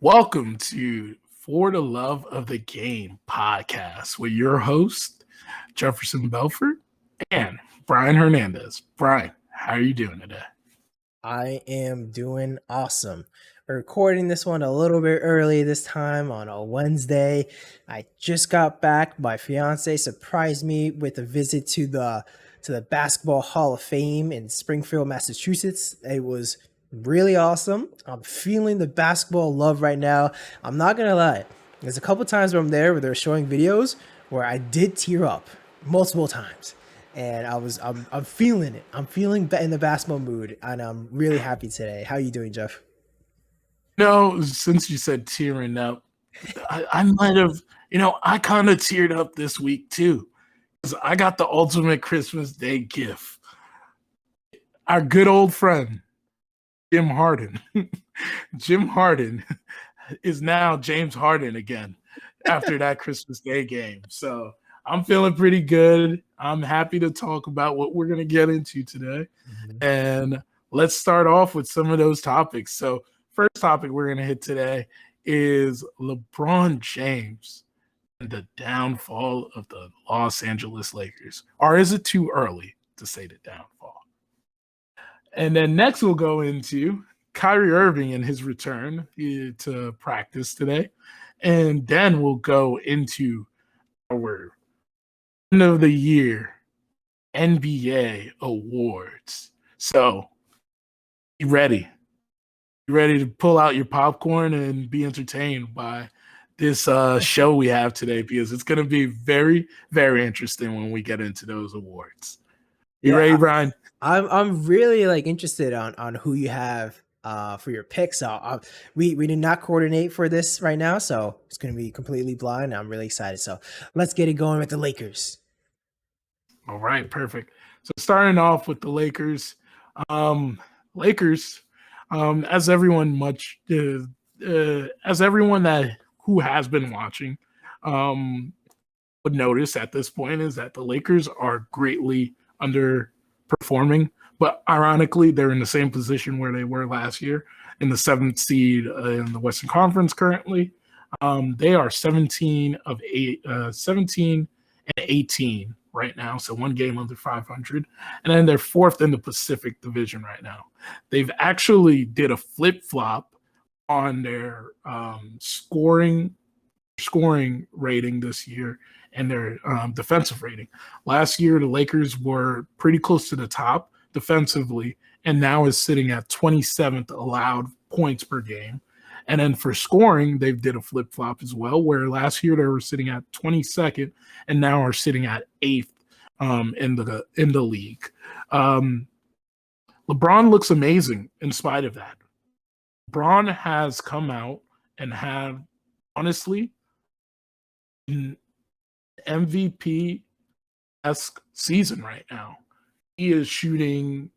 Welcome to For the Love of the Game podcast with your host, Jefferson Belfort and Brian Hernandez. Brian, how are you doing today? I am doing awesome. We're recording this one a little bit early this time on a Wednesday. I just got back. My fiance surprised me with a visit to the Basketball Hall of Fame in Springfield, Massachusetts. It was really awesome. I'm feeling the basketball love right now. I'm not gonna lie. There's a couple times where I'm there where they're showing videos where I did tear up multiple times. And I'm feeling it. I'm feeling in the basketball mood, and I'm really happy today. How are you doing, Jeff? No, since you said tearing up, I might have, I kind of teared up this week too. Because I got the ultimate Christmas Day gift. Our good old friend, Jim Harden. Jim Harden is now James Harden again after that Christmas Day game. So I'm feeling pretty good. I'm happy to talk about what we're going to get into today. And let's start off with some of those topics. So first topic we're going to hit today is LeBron James and the downfall of the Los Angeles Lakers. Or is it too early to say the downfall? And then next we'll go into Kyrie Irving and his return to practice today. And then we'll go into our end of the year NBA awards. So, you ready? You ready to pull out your popcorn and be entertained by this show we have today? Because it's going to be very, very interesting when we get into those awards. You ready, Brian? I'm really interested on who you have for your picks. We did not coordinate for this right now, so it's going to be completely blind. I'm really excited. So let's get it going with the Lakers. All right, perfect. So starting off with the Lakers, as everyone who has been watching would notice at this point, is that the Lakers are greatly underperforming. But ironically, they're in the same position where they were last year, in the 7th seed in the Western Conference currently. They are 17 and 18 right now, so one game under 500, and then they're 4th in the Pacific Division right now. They've actually did a flip-flop on their scoring rating this year and their defensive rating. Last year, the Lakers were pretty close to the top defensively, and now is sitting at 27th allowed points per game. And then for scoring, they did a flip-flop as well, where last year they were sitting at 22nd and now are sitting at 8th in the league. LeBron looks amazing in spite of that. LeBron has come out and had, honestly, an MVP-esque season right now. He's shooting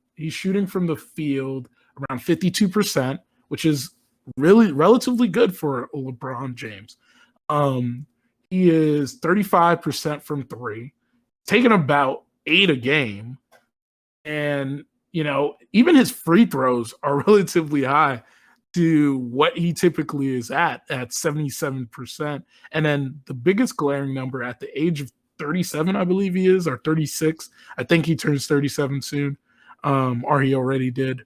from the field around 52%, which is really relatively good for LeBron James. He is 35% from three, taking about 8 a game. And, even his free throws are relatively high to what he typically is at 77%. And then the biggest glaring number at the age of 37, I believe he is, or 36. I think he turns 37 soon, or he already did. I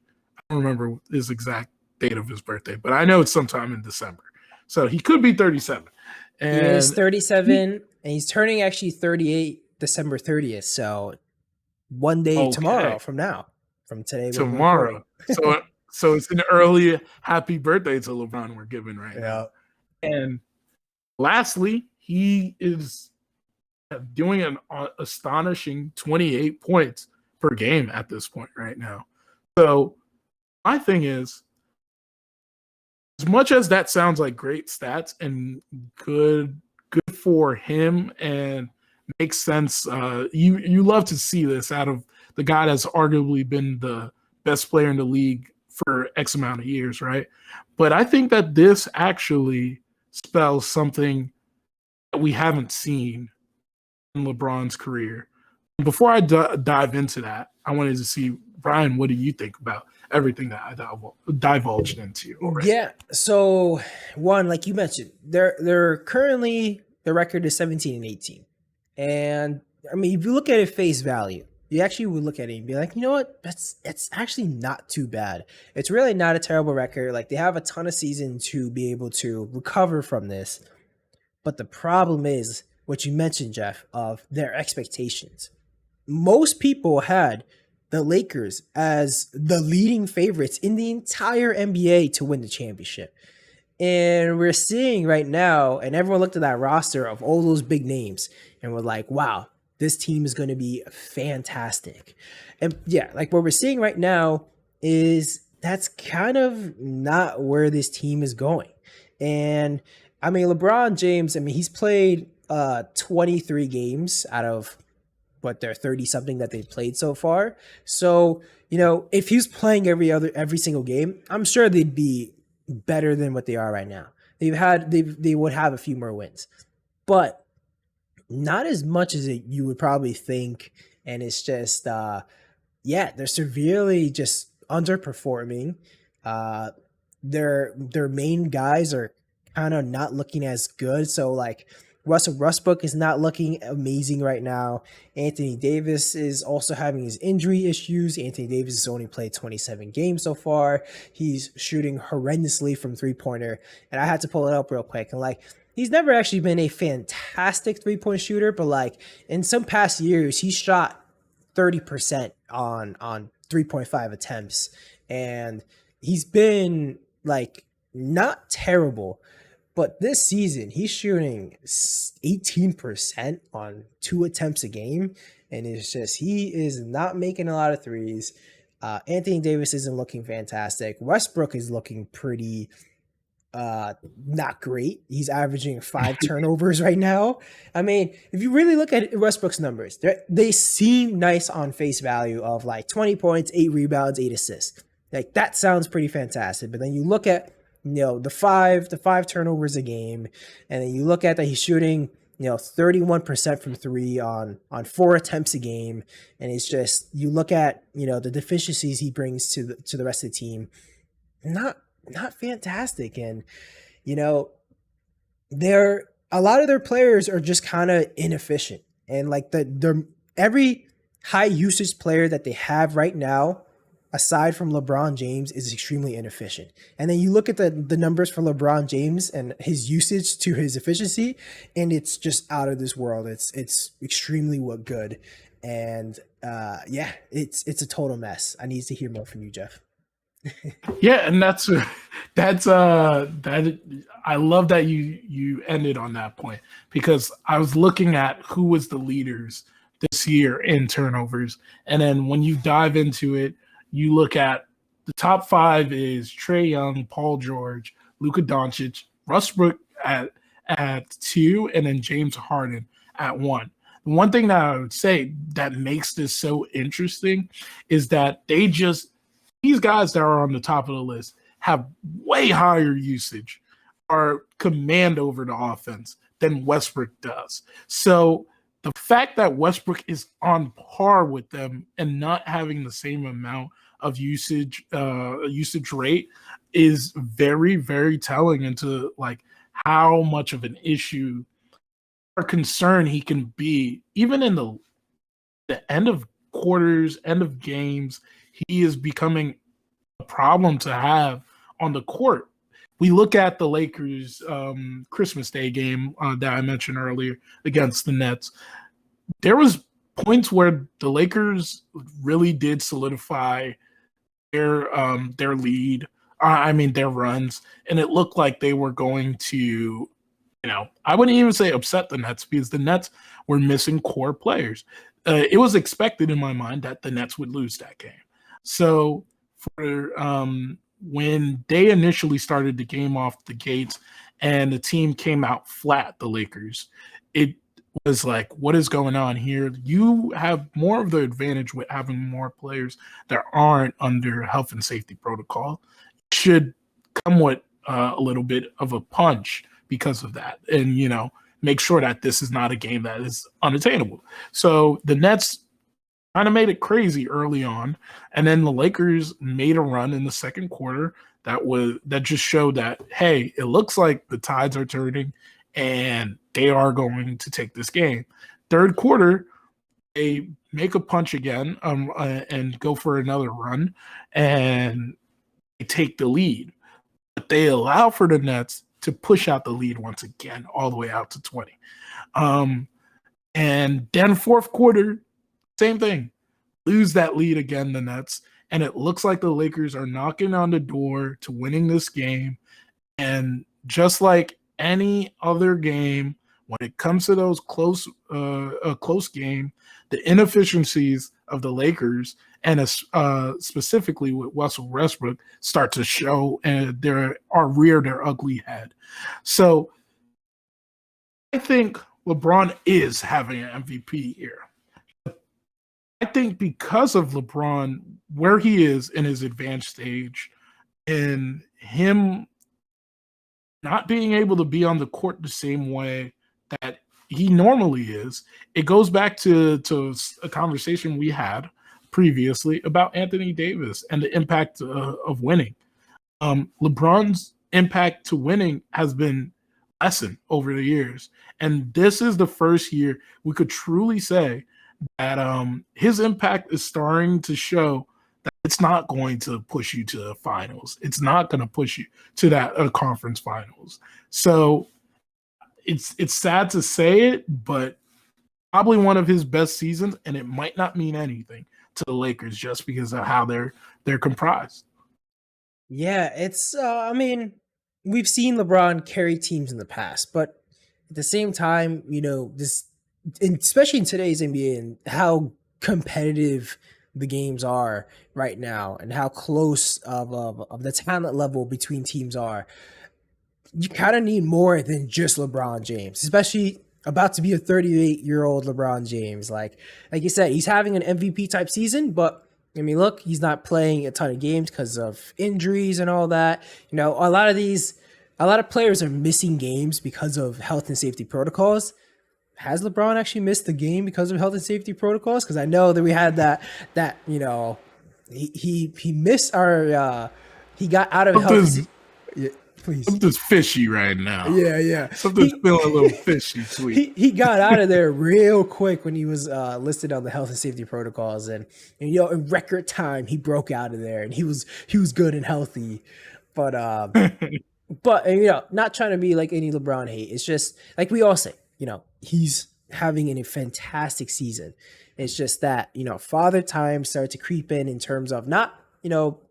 don't remember his exact date of his birthday, but I know it's sometime in December. So he could be 37. And he is 37, and he's turning actually 38 December 30th. So one day tomorrow from now, from today. Tomorrow. So it's an early happy birthday to LeBron we're giving right now. And lastly, he is doing an astonishing 28 points per game at this point right now. So my thing is, as much as that sounds like great stats and good for him and makes sense, you love to see this out of the guy that's arguably been the best player in the league for X amount of years, right? But I think that this actually spells something that we haven't seen in LeBron's career. Before I dive into that, I wanted to see, Brian, what do you think about everything that I divulged into already? Yeah. So one, like you mentioned, they're currently the record is 17-18. And I mean, if you look at it face value, you actually would look at it and be like, you know what? It's actually not too bad. It's really not a terrible record. Like they have a ton of season to be able to recover from this. But the problem is what you mentioned, Jeff, of their expectations. Most people had the Lakers as the leading favorites in the entire NBA to win the championship. And we're seeing right now, and everyone looked at that roster of all those big names and we're like, wow, this team is going to be fantastic. And yeah, like what we're seeing right now is that's kind of not where this team is going. And I mean, LeBron James, I mean, he's played 23 games out of what they're 30 something that they've played so far. So, you know, if he's playing every single game, I'm sure they'd be better than what they are right now. They would have a few more wins, but not as much as you would probably think. And it's just, they're severely just underperforming. Their main guys are kind of not looking as good. So like Russell Westbrook is not looking amazing right now. Anthony Davis is also having his injury issues. Anthony Davis has only played 27 games so far. He's shooting horrendously from three-pointer. And I had to pull it up real quick. And like, he's never actually been a fantastic three-point shooter, but like in some past years, he shot 30% on 3.5 attempts. And he's been like not terrible. But this season, he's shooting 18% on 2 attempts a game. And it's just, he is not making a lot of threes. Anthony Davis isn't looking fantastic. Westbrook is looking pretty not great. He's averaging 5 turnovers right now. I mean, if you really look at Westbrook's numbers, they seem nice on face value of like 20 points, 8 rebounds, 8 assists. Like that sounds pretty fantastic. But then you look at the five turnovers a game, and then you look at that he's shooting 31% from 3 on 4 attempts a game, and it's just you look at the deficiencies he brings to the rest of the team, not fantastic. And they're a lot of their players are just kind of inefficient, and like every high usage player that they have right now, aside from LeBron James, is extremely inefficient. And then you look at the numbers for LeBron James and his usage to his efficiency, and it's just out of this world. It's extremely good. And it's a total mess. I need to hear more from you, Jeff. Yeah, and that's I love that you ended on that point, because I was looking at who was the leaders this year in turnovers, and then when you dive into it, you look at the top 5 is Trae Young, Paul George, Luka Doncic, Westbrook at 2, and then James Harden at 1. The one thing that I would say that makes this so interesting is that these guys that are on the top of the list have way higher usage or command over the offense than Westbrook does. So the fact that Westbrook is on par with them and not having the same amount of usage rate is very, very telling into like how much of an issue or concern he can be. Even in the end of quarters, end of games, he is becoming a problem to have on the court. We look at the Lakers Christmas Day game that I mentioned earlier against the Nets. There was points where the Lakers really did solidify their lead. Their runs, and it looked like they were going to, I wouldn't even say upset the Nets, because the Nets were missing core players. It was expected in my mind that the Nets would lose that game. So for when they initially started the game off the gates and the team came out flat, the Lakers, it was like, what is going on here? You have more of the advantage with having more players that aren't under health and safety protocol. It should come with a little bit of a punch because of that, and make sure that this is not a game that is unattainable. So the Nets kind of made it crazy early on, and then the Lakers made a run in the second quarter that just showed that, hey, it looks like the tides are turning and they are going to take this game. Third quarter, they make a punch again, and go for another run, and they take the lead. But they allow for the Nets to push out the lead once again, all the way out to 20. And then fourth quarter, same thing. Lose that lead again, the Nets. And it looks like the Lakers are knocking on the door to winning this game. And just like any other game, when it comes to those a close game, the inefficiencies of the Lakers and specifically with Russell Westbrook start to show, and rear their ugly head. So I think LeBron is having an MVP here. I think because of LeBron, where he is in his advanced stage, and him not being able to be on the court the same way that he normally is, it goes back to a conversation we had previously about Anthony Davis and the impact of winning. LeBron's impact to winning has been lessened over the years. And this is the first year we could truly say that his impact is starting to show that it's not going to push you to the finals. It's not going to push you to that conference finals. So it's sad to say it, but probably one of his best seasons, and it might not mean anything to the Lakers just because of how they're comprised. Yeah, it's I mean, we've seen LeBron carry teams in the past, but at the same time, this, especially in today's NBA and how competitive the games are right now and how close of the talent level between teams are, you kind of need more than just LeBron James, especially about to be a 38-year-old LeBron James. Like you said, he's having an MVP type season, but I mean, look, he's not playing a ton of games because of injuries and all that. A lot of players are missing games because of health and safety protocols. Has LeBron actually missed the game because of health and safety protocols? Because I know that we had that he missed our he got out of health. Yeah, please. Something's fishy right now. Yeah. Something's feeling a little fishy, sweet. He got out of there real quick when he was listed on the health and safety protocols, and in record time he broke out of there, and he was good and healthy, but not trying to be like any LeBron hate. It's just like we all say, he's having a fantastic season. It's just that father time started to creep in terms of not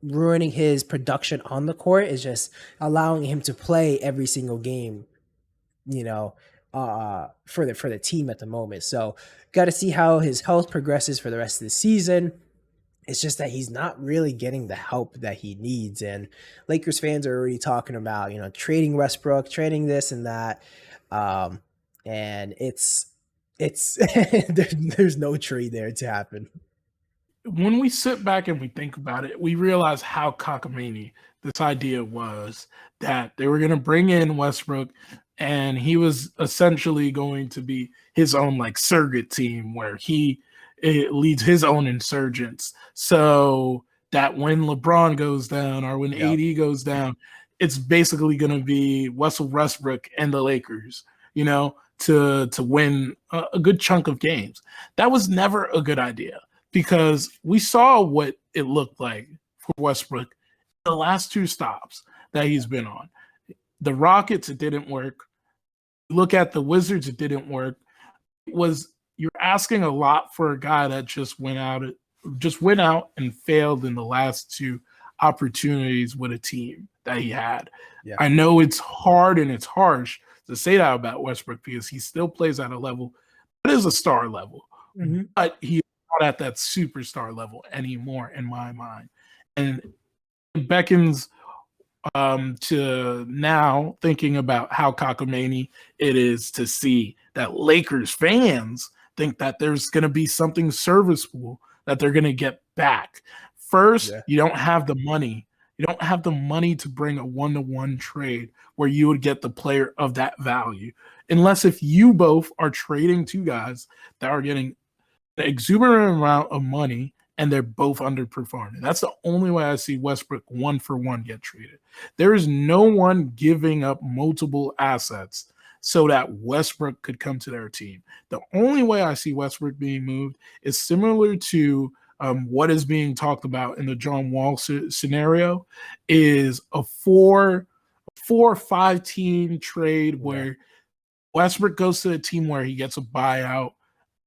ruining his production on the court. Is just allowing him to play every single game, for the team at the moment. So got to see how his health progresses for the rest of the season. It's just that he's not really getting the help that he needs. And Lakers fans are already talking about, trading Westbrook, trading this and that. And it's there's no trade there to happen. When we sit back and we think about it, we realize how cockamamie this idea was, that they were going to bring in Westbrook and he was essentially going to be his own like surrogate team where he leads his own insurgents. So that when LeBron goes down or when AD goes down, it's basically going to be Russell Westbrook and the Lakers, to win a good chunk of games. That was never a good idea, because we saw what it looked like for Westbrook the last two stops that he's been on. The Rockets, it didn't work. Look at the Wizards, it didn't work. You're asking a lot for a guy that just went out and failed in the last two opportunities with a team that he had. Yeah. I know it's hard and it's harsh to say that about Westbrook because he still plays at a level that is a star level, but he's not at that superstar level anymore in my mind. And it beckons to now thinking about how cockamamie it is to see that Lakers fans think that there's going to be something serviceable that they're going to get back. First, you don't have the money. You don't have the money to bring a one-to-one trade where you would get the player of that value. Unless if you both are trading two guys that are getting an exuberant amount of money and they're both underperforming. That's the only way I see Westbrook 1-for-1 get traded. There is no one giving up multiple assets so that Westbrook could come to their team. The only way I see Westbrook being moved is similar to what is being talked about in the John Wall scenario, is a 4-5 team trade where Westbrook goes to a team where he gets a buyout,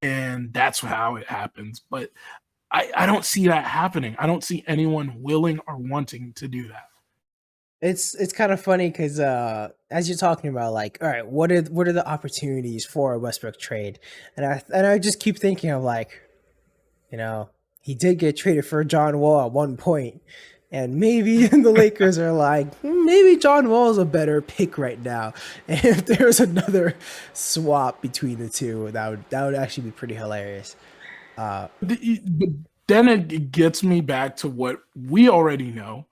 and that's how it happens. But I don't see that happening. I don't see anyone willing or wanting to do that. It's kind of funny because as you're talking about, like, all right, what are the opportunities for a Westbrook trade? And I just keep thinking of, like, he did get traded for John Wall at one point, and maybe the Lakers are like, maybe John Wall is a better pick right now. And if there's another swap between the two, that would actually be pretty hilarious. But then it gets me back to what we already know.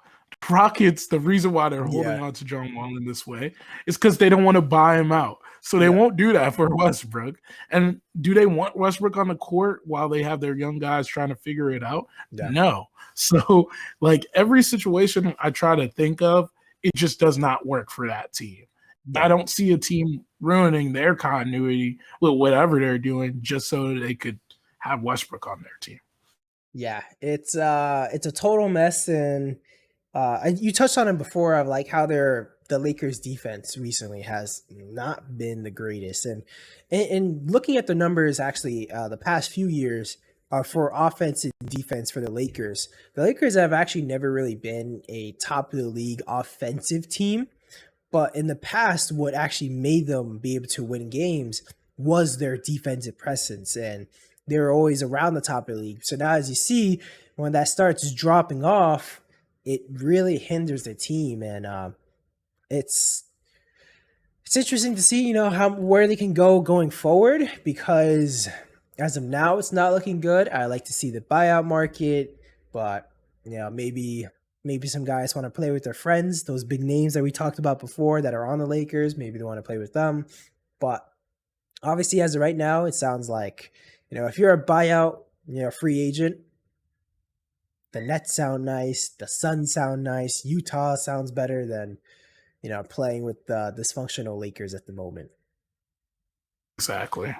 Rockets, the reason why they're holding on to John Wall in this way is because they don't want to buy him out. So they won't do that for Westbrook. And do they want Westbrook on the court while they have their young guys trying to figure it out? No. So, like, every situation I try to think of, it just does not work for that team. I don't see a team ruining their continuity with whatever they're doing just so they could have Westbrook on their team. Yeah, it's a total mess, and you touched on it before of, like, how the Lakers defense recently has not been the greatest, and looking at the numbers, actually, the past few years for offense and defense for the Lakers have actually never really been a top of the league offensive team. But in the past, what actually made them be able to win games was their defensive presence, and they were always around the top of the league. So now, as you see, when that starts dropping off, it really hinders the team, and it's interesting to see, where they can go going forward, because as of now, it's not looking good. I like to see the buyout market, but maybe some guys want to play with their friends, those big names that we talked about before that are on the Lakers. Maybe they want to play with them, but obviously, as of right now, it sounds like, if you're a buyout, free agent, the Nets sound nice, the Suns sound nice, Utah sounds better than, playing with the dysfunctional Lakers at the moment. Exactly.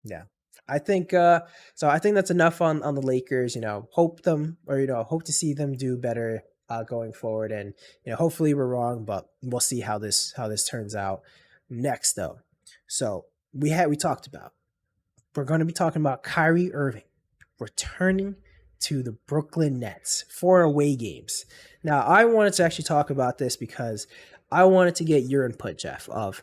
Yeah. I think so. I think that's enough on the Lakers. Hope to see them do better going forward, and hopefully we're wrong, but we'll see how this turns out next, though. So we talked about, we're going to be talking about Kyrie Irving returning to the Brooklyn Nets for away games. Now, I wanted to actually talk about this because I wanted to get your input, Jeff, of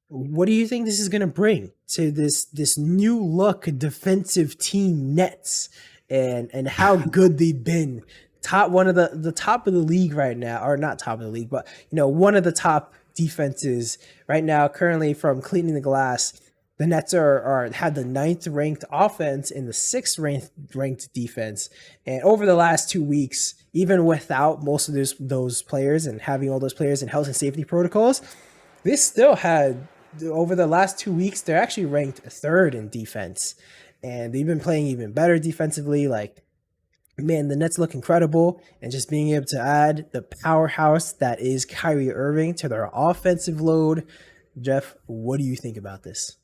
what do you think this is going to bring to this new look defensive team Nets, and how good they've been. One of the top of the league right now, or not top of the league, but one of the top defenses right now currently from cleaning the glass. The Nets had the 9th ranked offense and the 6th ranked defense. And over the last 2 weeks, even without most of those players and having all those players in health and safety protocols, they still had, over the last 2 weeks, they're actually ranked 3rd in defense. And they've been playing even better defensively. Like, man, the Nets look incredible. And just being able to add the powerhouse that is Kyrie Irving to their offensive load. Jeff, what do you think about this?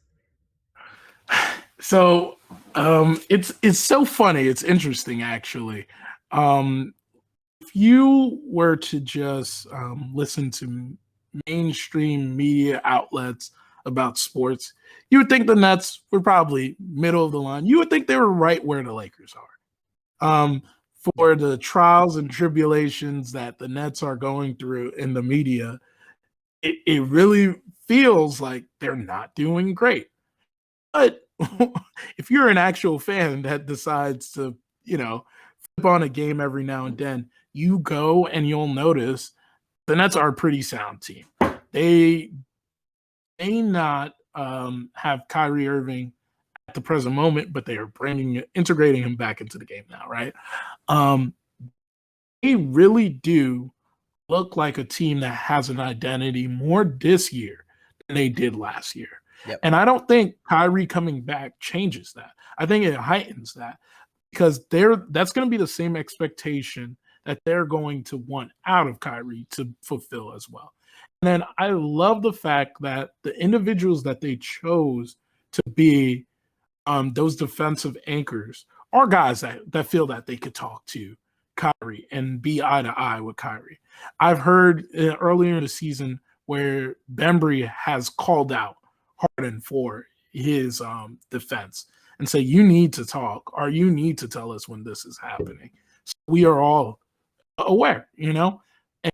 So it's so funny. It's interesting, actually. If you were to just listen to mainstream media outlets about sports, you would think the Nets were probably middle of the line. You would think they were right where the Lakers are. For the trials and tribulations that the Nets are going through in the media, it really feels like they're not doing great. But if you're an actual fan that decides to, flip on a game every now and then, you go and you'll notice the Nets are a pretty sound team. They may not have Kyrie Irving at the present moment, but they are integrating him back into the game now, right? They really do look like a team that has an identity more this year than they did last year. Yep. And I don't think Kyrie coming back changes that. I think it heightens that because that's going to be the same expectation that they're going to want out of Kyrie to fulfill as well. And then I love the fact that the individuals that they chose to be those defensive anchors are guys that feel that they could talk to Kyrie and be eye to eye with Kyrie. I've heard earlier in the season where Bembry has called out Harden for his defense and say, you need to talk or you need to tell us when this is happening. So we are all aware,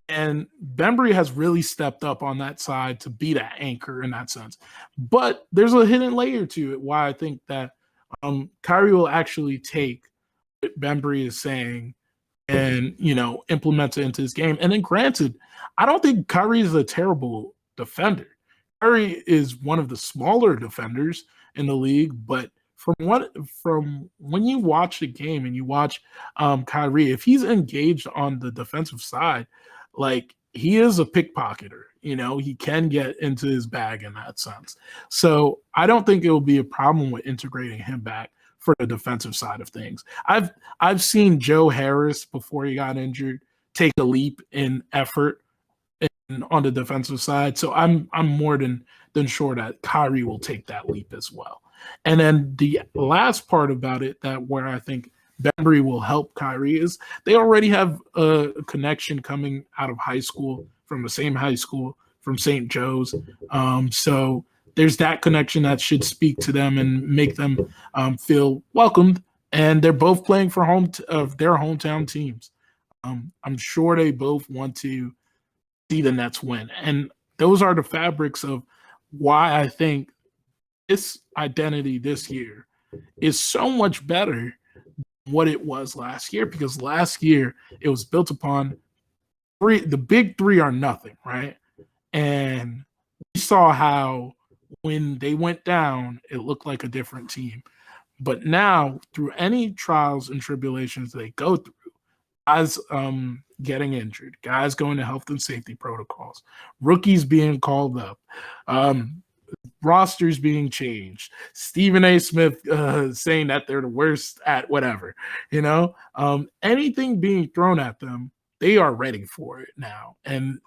and Bembry has really stepped up on that side to be that anchor in that sense. But there's a hidden layer to it why I think that Kyrie will actually take what Bembry is saying and, implement it into his game. And then granted, I don't think Kyrie is a terrible defender. Kyrie is one of the smaller defenders in the league, but from when you watch the game and you watch Kyrie, if he's engaged on the defensive side, like he is a pickpocketer, he can get into his bag in that sense. So I don't think it will be a problem with integrating him back for the defensive side of things. I've seen Joe Harris before he got injured take a leap in effort on the defensive side. So I'm more than sure that Kyrie will take that leap as well. And then the last part about it that where I think Bembry will help Kyrie is they already have a connection coming out of high school from the same high school from St. Joe's. So there's that connection that should speak to them and make them feel welcomed. And they're both playing for their hometown teams. I'm sure they both want to see the Nets win. And those are the fabrics of why I think this identity this year is so much better than what it was last year, because last year it was built upon the big three are nothing, right? And we saw how when they went down, it looked like a different team. But now, through any trials and tribulations they go through, guys getting injured, guys going to health and safety protocols, rookies being called up, rosters being changed, Stephen A. Smith saying that they're the worst at whatever, anything being thrown at them, they are ready for it now. And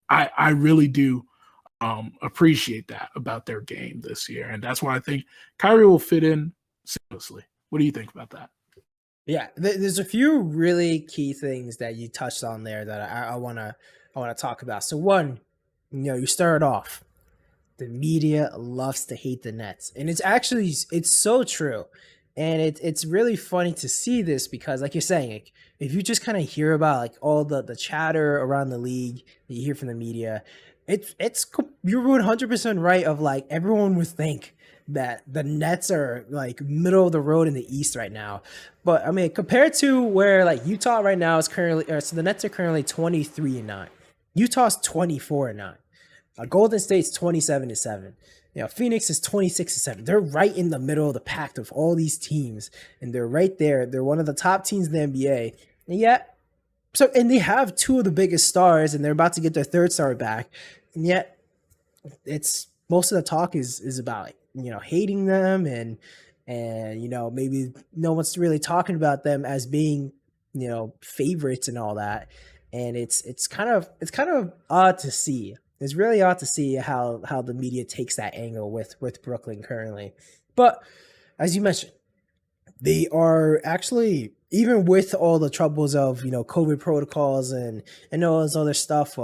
I really do appreciate that about their game this year. And that's why I think Kyrie will fit in seamlessly. What do you think about that? Yeah, there's a few really key things that you touched on there that I wanna talk about. So one, you started off, the media loves to hate the Nets, and it's so true, and it's really funny to see this because, like you're saying, like, if you just kind of hear about like all the chatter around the league that you hear from the media, you're 100% right. Of like everyone would think that the Nets are like middle of the road in the East right now. But I mean, compared to where like Utah right now is currently, so the Nets are currently 23-9. Utah's 24-9. Golden State's 27-7. Phoenix is 26-7. They're right in the middle of the pack of all these teams, and they're right there. They're one of the top teams in the NBA, and yet, and they have two of the biggest stars, and they're about to get their third star back, and yet, it's most of the talk is about like, hating them and maybe no one's really talking about them as being favorites and all that, and it's kind of odd to see. It's really odd to see how the media takes that angle with Brooklyn currently. But as you mentioned, they are actually, even with all the troubles of COVID protocols and all this other stuff,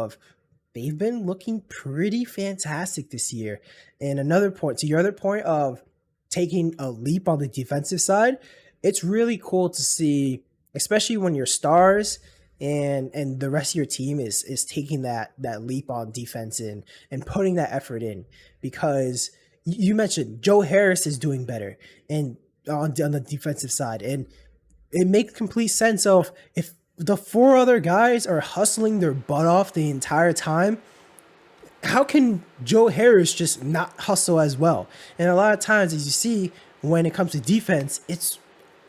they've been looking pretty fantastic this year. And another point, to your other point of taking a leap on the defensive side, it's really cool to see, especially when your stars and the rest of your team is taking that leap on defense and putting that effort in, because you mentioned Joe Harris is doing better and on the defensive side, and it makes complete sense of if the four other guys are hustling their butt off the entire time, how can Joe Harris just not hustle as well? And a lot of times, as you see, when it comes to defense, it's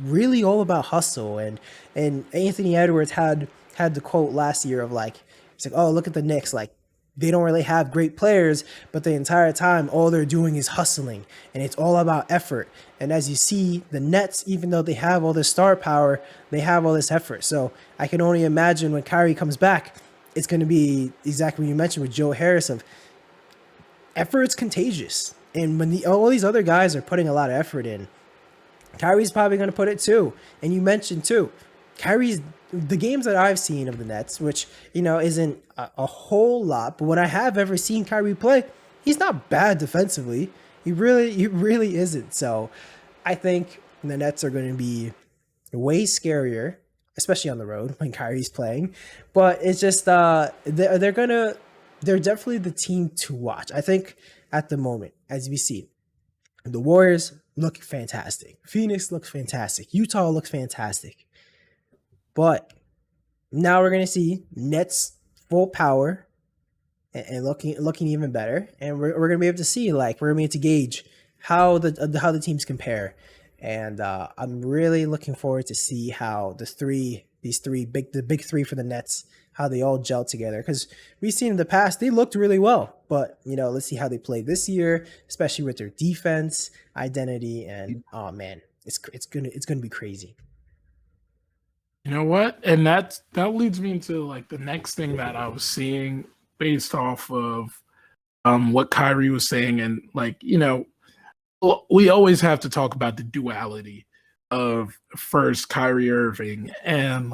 really all about hustle. And Anthony Edwards had the quote last year of like, it's like, oh, look at the Knicks, like they don't really have great players, but the entire time, all they're doing is hustling, and it's all about effort. And as you see, the Nets, even though they have all this star power, they have all this effort. So I can only imagine when Kyrie comes back, it's going to be exactly what you mentioned with Joe Harris of effort's contagious. And when all these other guys are putting a lot of effort in, Kyrie's probably going to put it too. And you mentioned too, Kyrie's the games that I've seen of the Nets, which isn't a whole lot, but when I have ever seen Kyrie play, he's not bad defensively. He really isn't. So I think the Nets are going to be way scarier, especially on the road when Kyrie's playing. But it's just they're definitely the team to watch. I think at the moment, as we see, the Warriors look fantastic. Phoenix looks fantastic. Utah looks fantastic. But now we're going to see Nets full power and looking even better. And we're going to be able to see, we're going to be able to gauge how the teams compare. And I'm really looking forward to see how the big three for the Nets, how they all gel together. Because we've seen in the past, they looked really well. But, let's see how they play this year, especially with their defense, identity, and, oh, man, it's gonna be crazy. You know what? And that leads me into the next thing that I was seeing based off of what Kyrie was saying. And we always have to talk about the duality of first Kyrie Irving and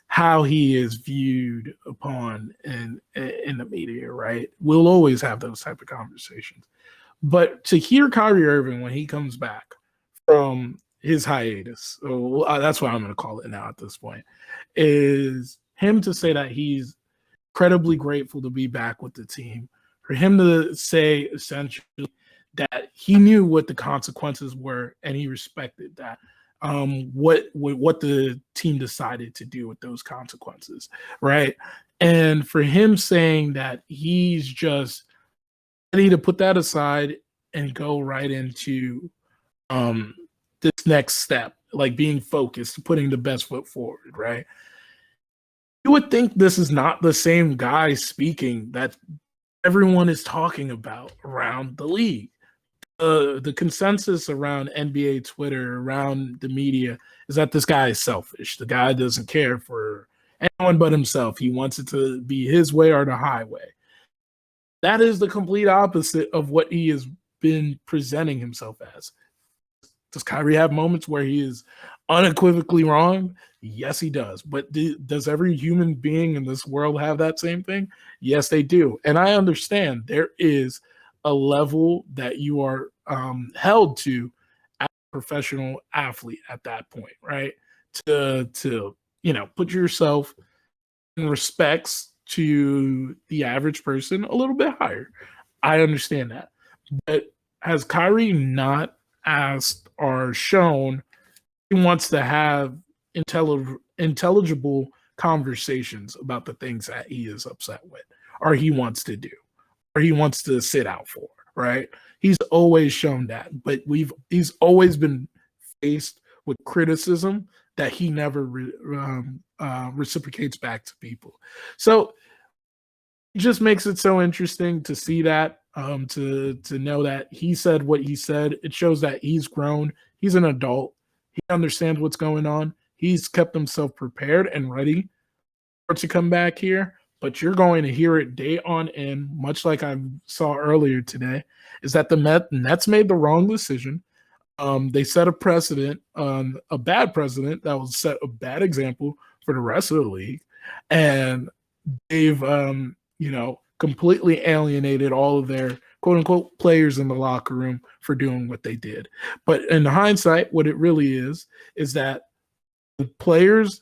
how he is viewed upon in the media, right? We'll always have those type of conversations. But to hear Kyrie Irving when he comes back from his hiatus, so that's what I'm going to call it now at this point, is him to say that he's incredibly grateful to be back with the team, for him to say essentially that he knew what the consequences were and he respected that, what the team decided to do with those consequences, right? And for him saying that he's just ready to put that aside and go right into this next step, being focused, putting the best foot forward, right? You would think this is not the same guy speaking that everyone is talking about around the league. The consensus around NBA Twitter, around the media, is that this guy is selfish. The guy doesn't care for anyone but himself. He wants it to be his way or the highway. That is the complete opposite of what he has been presenting himself as. Does Kyrie have moments where he is unequivocally wrong? Yes, he does. But does every human being in this world have that same thing? Yes, they do. And I understand there is a level that you are held to as a professional athlete at that point, right? To put yourself in respects to the average person a little bit higher. I understand that. But has Kyrie not asked or shown he wants to have intelligible conversations about the things that he is upset with, or he wants to do, or he wants to sit out for, right? He's always shown that, but he's always been faced with criticism that he never reciprocates back to people. So it just makes it so interesting to see that, to know that he said what he said. It shows that he's grown. He's an adult. He understands what's going on. He's kept himself prepared and ready to come back here. But you're going to hear it day on end, much like I saw earlier today, is that the Nets made the wrong decision. They set a precedent, a bad precedent that will set a bad example for the rest of the league. And they've completely alienated all of their quote unquote players in the locker room for doing what they did. But in hindsight, what it really is that the players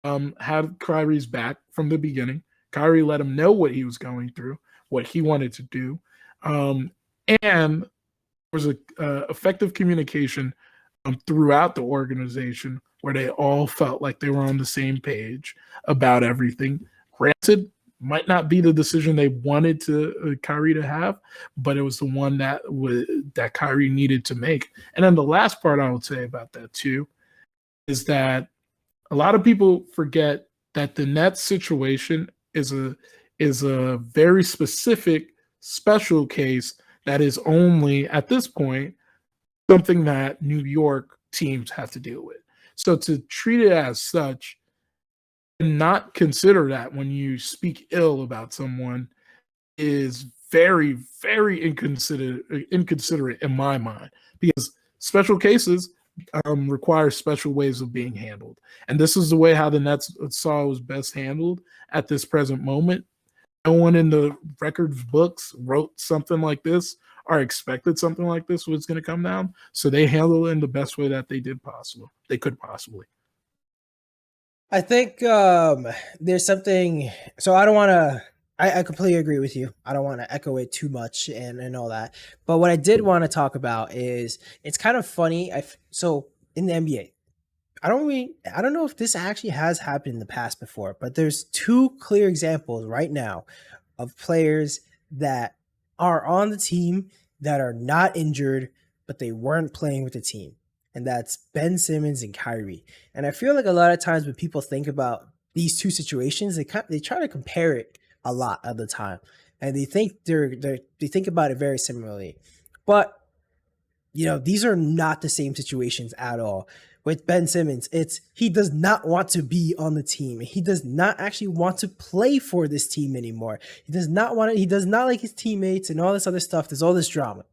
had Kyrie's back from the beginning. Kyrie let him know what he was going through, what he wanted to do. And there was a effective communication throughout the organization where they all felt like they were on the same page about everything. Granted, might not be the decision they wanted Kyrie to have, but it was the one that Kyrie needed to make. And then the last part I would say about that too is that a lot of people forget that the Nets situation is is a very specific special case that is only at this point something that New York teams have to deal with. So to treat it as such and not consider that when you speak ill about someone is very, very inconsiderate in my mind, because special cases require special ways of being handled. And this is the way how the Nets saw it was best handled at this present moment. No one in the records books wrote something like this or expected something like this was going to come down. So they handled it in the best way that they did possible. They could possibly. I think there's something. So I don't want to. I completely agree with you. I don't want to echo it too much and all that. But what I did want to talk about is it's kind of funny. So in the NBA, I don't know if this actually has happened in the past before, but there's two clear examples right now of players that are on the team that are not injured, but they weren't playing with the team. And that's Ben Simmons and Kyrie. And I feel like a lot of times when people think about these two situations, they try to compare it a lot of the time, and they think they think about it very similarly. But these are not the same situations at all. With Ben Simmons, it's he does not want to be on the team. He does not actually want to play for this team anymore. He does not want to, he does not like his teammates and all this other stuff. There's all this drama.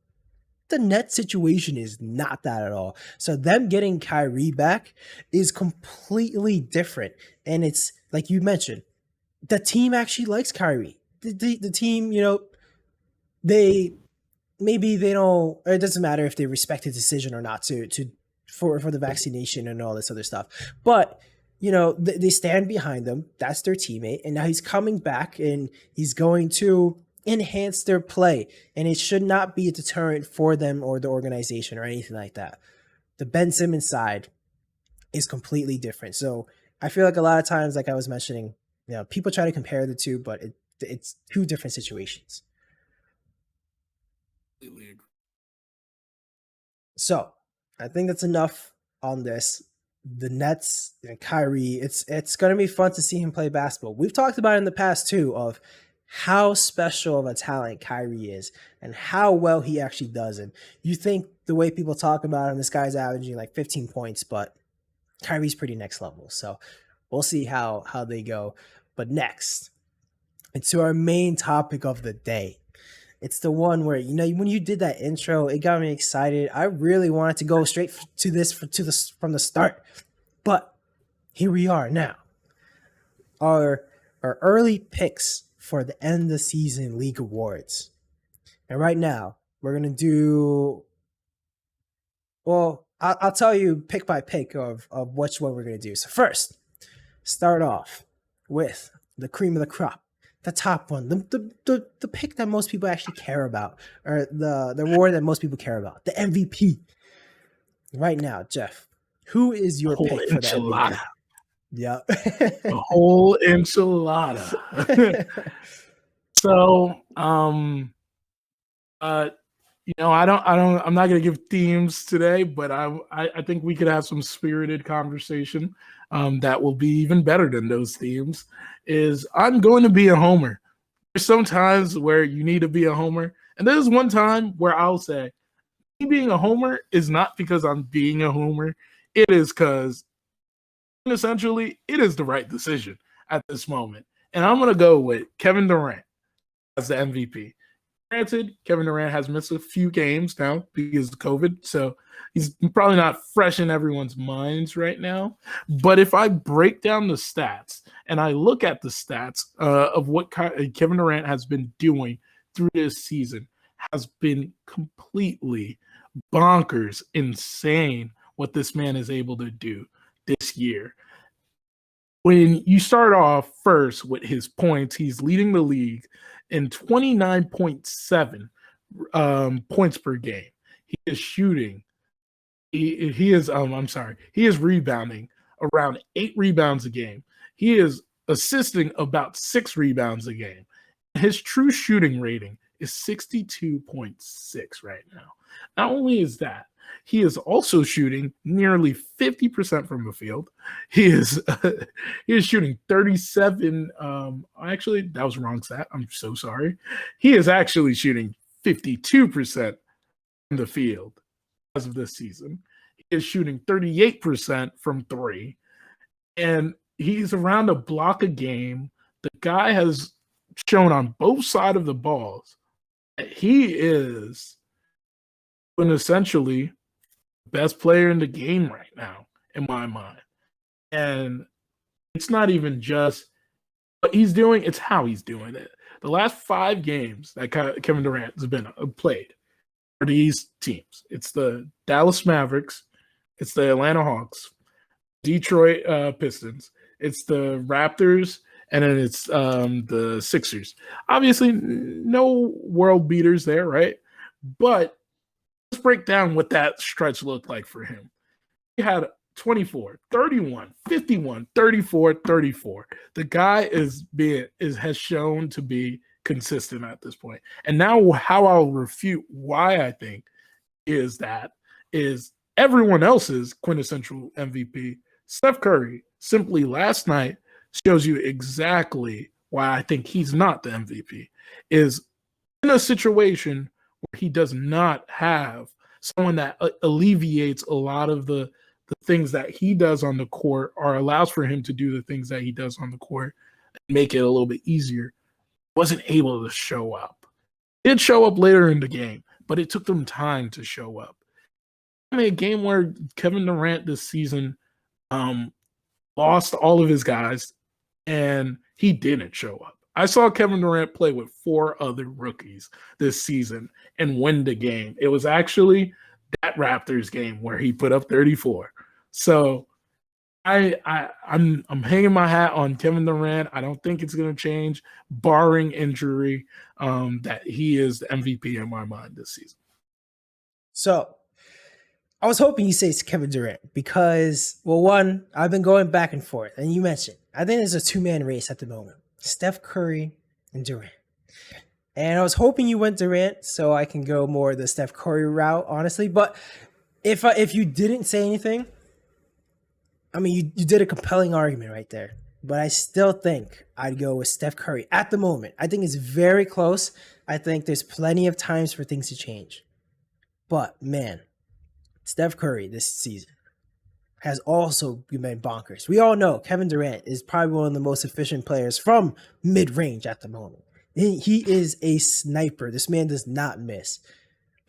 The Nets situation is not that at all. So them getting Kyrie back is completely different. And it's like you mentioned, the team actually likes Kyrie. The team, they maybe they don't, or it doesn't matter if they respect his decision or not for the vaccination and all this other stuff. But they stand behind them. That's their teammate, and now he's coming back and he's going to enhance their play, and it should not be a deterrent for them or the organization or anything like that. The Ben Simmons side is completely different. So I feel like a lot of times, like I was mentioning, people try to compare the two, but it's two different situations. So I think that's enough on this. The Nets and Kyrie, it's going to be fun to see him play basketball. We've talked about it in the past too of how special of a talent Kyrie is and how well he actually does. And you think the way people talk about him, this guy's averaging like 15 points, but Kyrie's pretty next level. So we'll see how they go. But next, into our main topic of the day. It's the one where when you did that intro, it got me excited. I really wanted to go straight to this from the start, but here we are now. Our early picks for the end of the season league awards, and right now we're gonna do. Well, I'll tell you pick by pick of which one we're gonna do. So first, start off with the cream of the crop. The top one, the pick that most people actually care about, or the award that most people care about, the MVP. Right now, Jeff, who is your pick for the MVP? Yeah, a whole enchilada. So, I'm not gonna give themes today, but I think we could have some spirited conversation that will be even better than those themes. I'm going to be a homer. There's some times where you need to be a homer, and there's one time where I'll say me being a homer is not because I'm being a homer. It is because essentially it is the right decision at this moment, and I'm gonna go with Kevin Durant as the MVP. Granted, Kevin Durant has missed a few games now because of COVID, so he's probably not fresh in everyone's minds right now. But if I break down the stats and I look at the stats of what Kevin Durant has been doing through this season, has been completely bonkers, insane what this man is able to do this year. When you start off first with his points, he's leading the league in 29.7 points per game. He is shooting. He is rebounding around 8 rebounds a game. He is assisting about 6 rebounds a game. His true shooting rating is 62.6 right now. Not only is that, He is also shooting nearly 50% from the field. He is he is shooting 37. Actually, that was wrong stat. I'm so sorry. He is actually shooting 52% from the field as of this season. He is shooting 38% from three, and he's around a block a game. The guy has shown on both sides of the balls that he is an essentially best player in the game right now, in my mind. And it's not even just what he's doing, it's how he's doing it. The last 5 games that Kevin Durant has been played for these teams, it's the Dallas Mavericks, it's the Atlanta Hawks, Detroit Pistons, it's the Raptors, and then it's the Sixers. Obviously, no world beaters there, right? But let's break down what that stretch looked like for him. He had 24, 31, 51, 34, 34. The guy has shown to be consistent at this point. And now how I'll refute why I think is everyone else's quintessential MVP. Steph Curry simply last night shows you exactly why I think he's not the MVP. Is in a situation where he does not have someone that alleviates a lot of the things that he does on the court, or allows for him to do the things that he does on the court and make it a little bit easier, wasn't able to show up. It did show up later in the game, but it took them time to show up. I mean, a game where Kevin Durant this season lost all of his guys, and he didn't show up. I saw Kevin Durant play with 4 other rookies this season and win the game. It was actually that Raptors game where he put up 34. So I'm hanging my hat on Kevin Durant. I don't think it's going to change, barring injury, that he is the MVP in my mind this season. So I was hoping you say it's Kevin Durant because, well, one, I've been going back and forth, and you mentioned, I think there's a 2-man race at the moment. Steph Curry and Durant. And I was hoping you went Durant so I can go more the Steph Curry route, honestly. But if you didn't say anything, I mean, you did a compelling argument right there. But I still think I'd go with Steph Curry at the moment. I think it's very close. I think there's plenty of times for things to change. But, man, Steph Curry this season has also been bonkers. We all know Kevin Durant is probably one of the most efficient players from mid-range at the moment. He is a sniper. This man does not miss.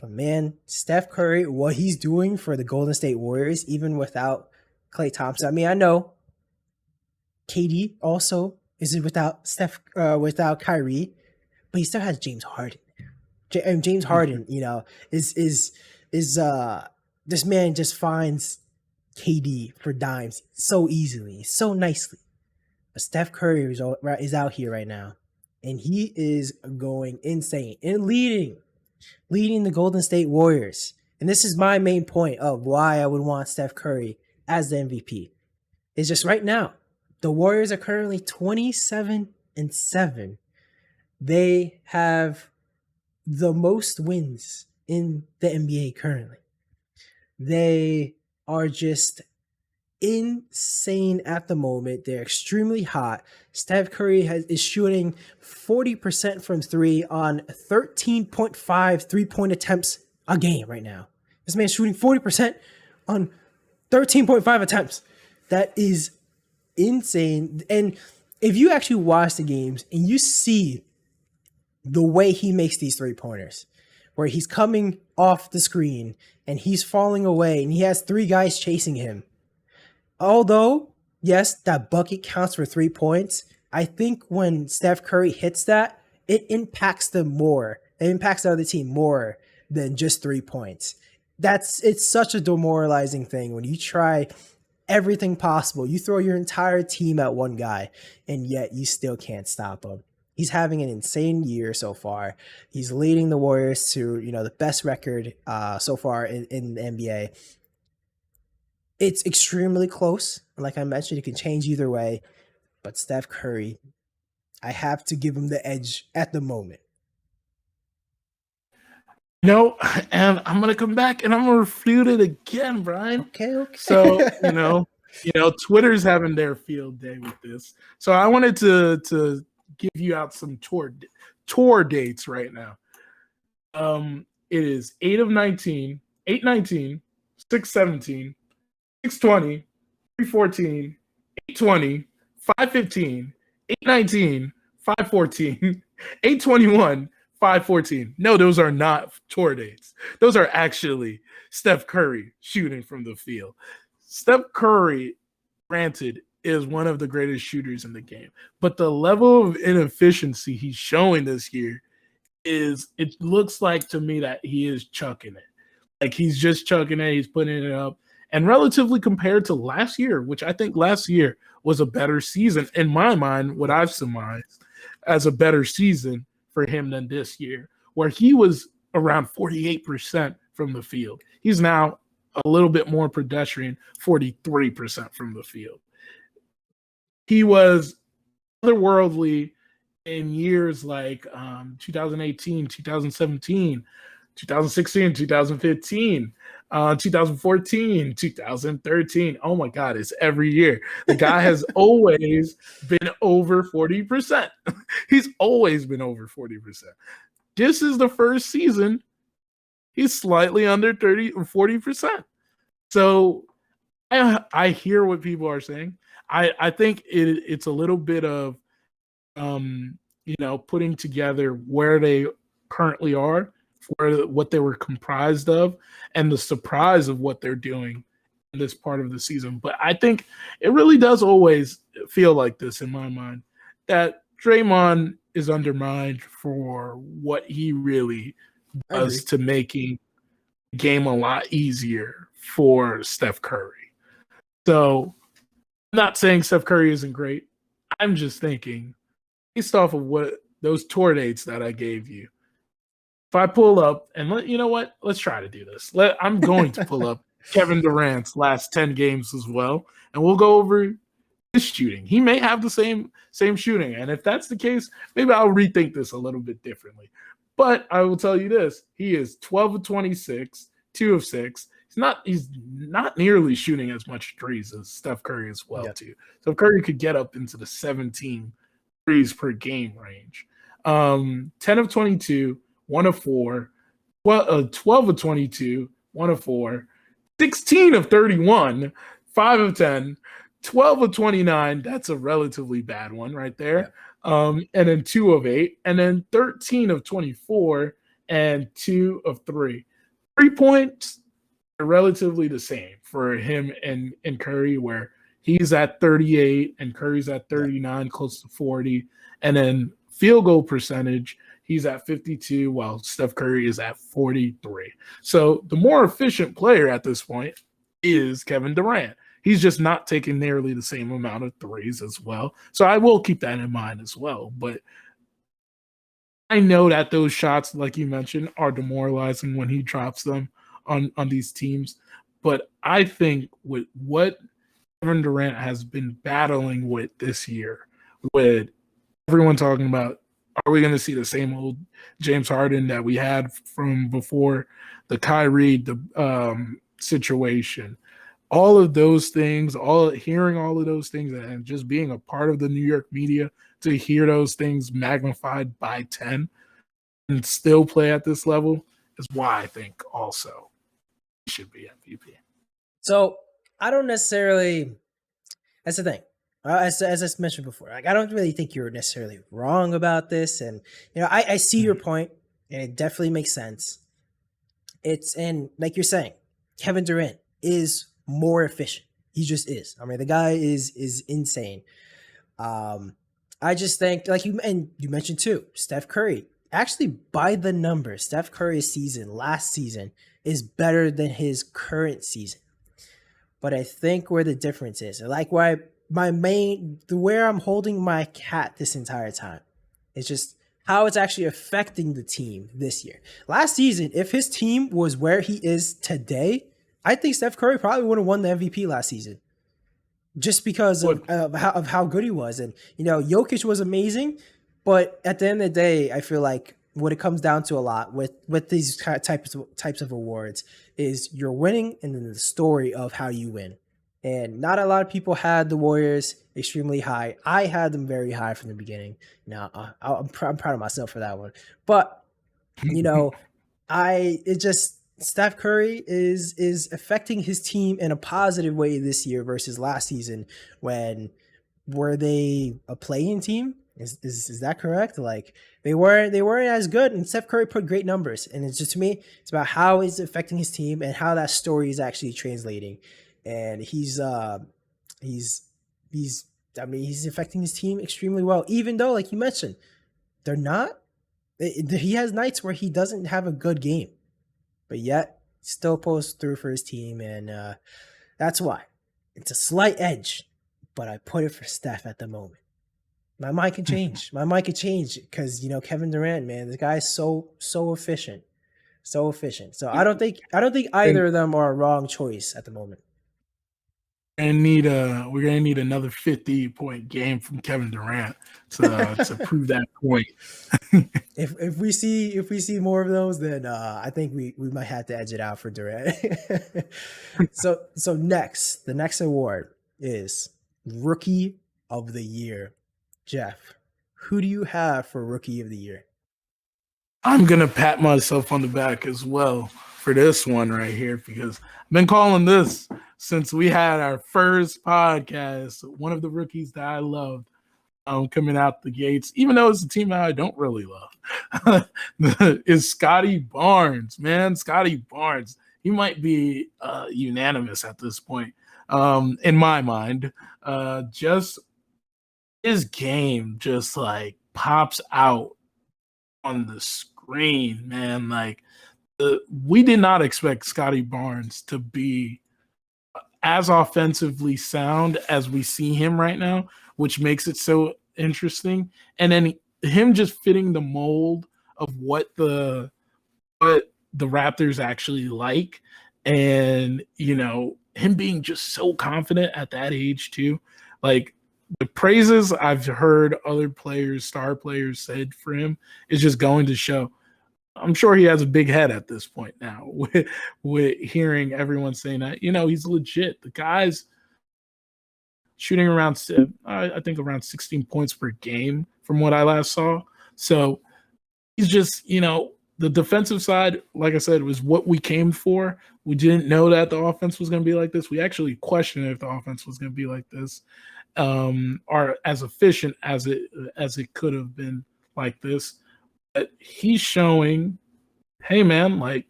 But man, Steph Curry, what he's doing for the Golden State Warriors, even without Klay Thompson. I mean, I know KD also is without without Kyrie, but he still has James Harden. James Harden, is this man just finds KD for dimes so easily, so nicely. But Steph Curry is out here right now, and he is going insane and leading the Golden State Warriors. And this is my main point of why I would want Steph Curry as the MVP. It's just right now, the Warriors are currently 27-7. They have the most wins in the NBA currently. They are just insane at the moment. They're extremely hot. Steph Curry is shooting 40% from 3 on 13.5 3-point attempts a game right now. This man's shooting 40% on 13.5 attempts. That is insane. And if you actually watch the games and you see the way he makes these 3-pointers, where he's coming off the screen and he's falling away and he has 3 guys chasing him. Although, yes, that bucket counts for 3 points, I think when Steph Curry hits that, it impacts them more. It impacts the other team more than just 3 points. It's such a demoralizing thing when you try everything possible. You throw your entire team at one guy, and yet you still can't stop him. He's having an insane year so far. He's leading the Warriors to, the best record so far in the NBA. It's extremely close. Like I mentioned, it can change either way. But Steph Curry, I have to give him the edge at the moment. No, and I'm gonna come back and I'm gonna refute it again, Brian. Okay, So okay. Twitter's having their field day with this. So I wanted to give you out some tour dates right now. It is 8 of 19, 8/19, 6/17, 6/20, 3/14, 8/20, 5/15, 8/19, 5/14, 8/21, 5/14. No, those are not tour dates. Those are actually Steph Curry shooting from the field. Steph Curry, granted, is one of the greatest shooters in the game, but the level of inefficiency he's showing this year it looks like to me that he is chucking it. Like he's just chucking it, he's putting it up. And relatively compared to last year, which I think last year was a better season, in my mind, what I've surmised as a better season for him than this year, where he was around 48% from the field. He's now a little bit more pedestrian, 43% from the field. He was otherworldly in years like 2018, 2017, 2016, 2015, 2014, 2013. Oh my God, it's every year. The guy has always been over 40%. He's always been over 40%. This is the first season he's slightly under 30 or 40%. So I hear what people are saying. I think it's a little bit of putting together where they currently are, what they were comprised of, and the surprise of what they're doing in this part of the season. But I think it really does always feel like this in my mind, that Draymond is undermined for what he really I agree. does to making the game a lot easier for Steph Curry. So I'm not saying Steph Curry isn't great. I'm just thinking, based off of what those tour dates that I gave you, if I pull up and you know what, let's try to do this. I'm going to pull up Kevin Durant's last 10 games as well, and we'll go over his shooting. He may have the same shooting, and if that's the case, maybe I'll rethink this a little bit differently. But I will tell you this: he is 12 of 26, 2 of 6. He's not nearly shooting as much threes as Steph Curry as well, Yep. too. So Curry could get up into the 17 threes per game range. 10 of 22, 1 of 4, 12 of 22, 1 of 4, 16 of 31, 5 of 10, 12 of 29. That's a relatively bad one right there. Yep. And then 2 of 8, and then 13 of 24, and 2 of 3. 3 points are relatively the same for him and Curry, where he's at 38 and Curry's at 39, close to 40. And then field goal percentage, he's at 52, while Steph Curry is at 43. So the more efficient player at this point is Kevin Durant. He's just not taking nearly the same amount of threes as well. So I will keep that in mind as well. But I know that those shots, like you mentioned, are demoralizing when he drops them on these teams. But I think with what Kevin Durant has been battling with this year, with everyone talking about, are we going to see the same old James Harden that we had from before the Kyrie situation? All of those things, hearing all of those things, and just being a part of the New York media to hear those things magnified by 10 and still play at this level is why I think also he should be MVP. So I don't necessarily. That's the thing. As I mentioned before, like I don't really think you're necessarily wrong about this, and I see your point, and it definitely makes sense. And like you're saying, Kevin Durant is more efficient. He just is. I mean, the guy is insane. I just think, like you mentioned too, Steph Curry. Actually, by the numbers, Steph Curry's season last season is better than his current season. But I think where the difference is, like where where I'm holding my cat this entire time, is just how it's actually affecting the team this year. Last season, if his team was where he is today, I think Steph Curry probably would have won the MVP last season, just because of how good he was. And Jokic was amazing, but at the end of the day, I feel like what it comes down to a lot with these types of awards is you're winning and then the story of how you win. And not a lot of people had the Warriors extremely high. I had them very high from the beginning. Now I'm proud of myself for that one. But you know, it just Steph Curry is affecting his team in a positive way this year versus last season when were they a playing team? Is that correct? Like they weren't as good, and Steph Curry put great numbers. And it's just to me, it's about how it's affecting his team and how that story is actually translating. And he's he's affecting his team extremely well. Even though, like you mentioned, they're not. He has nights where he doesn't have a good game, but yet still pulls through for his team, and that's why it's a slight edge. But I put it for Steph at the moment. My mind can change. My mind can change because Kevin Durant, man, this guy is so efficient, so efficient. So I don't think either of them are a wrong choice at the moment. We're gonna need another 50-point game from Kevin Durant to prove that point. If we see more of those, then I think we might have to edge it out for Durant. So next, the next award is Rookie of the Year. Jeff, who do you have for Rookie of the Year? I'm gonna pat myself on the back as well for this one right here because I've been calling this since we had our first podcast. One of the rookies that I loved coming out the gates, even though it's a team that I don't really love, is Scotty Barnes. Man, Scotty Barnes. He might be unanimous at this point in my mind. Just his game just like pops out on the screen, man. Like we did not expect Scotty Barnes to be as offensively sound as we see him right now, which makes it so interesting. And then him just fitting the mold of what the Raptors actually like, and him being just so confident at that age too. Like the praises I've heard other players, star players, said for him is just going to show. I'm sure he has a big head at this point now with hearing everyone saying that, he's legit. The guy's shooting around, I think around 16 points per game from what I last saw. So he's just, the defensive side, like I said, was what we came for. We didn't know that the offense was going to be like this. We actually questioned if the offense was going to be like this, or as efficient as it could have been like this. But he's showing, hey man, like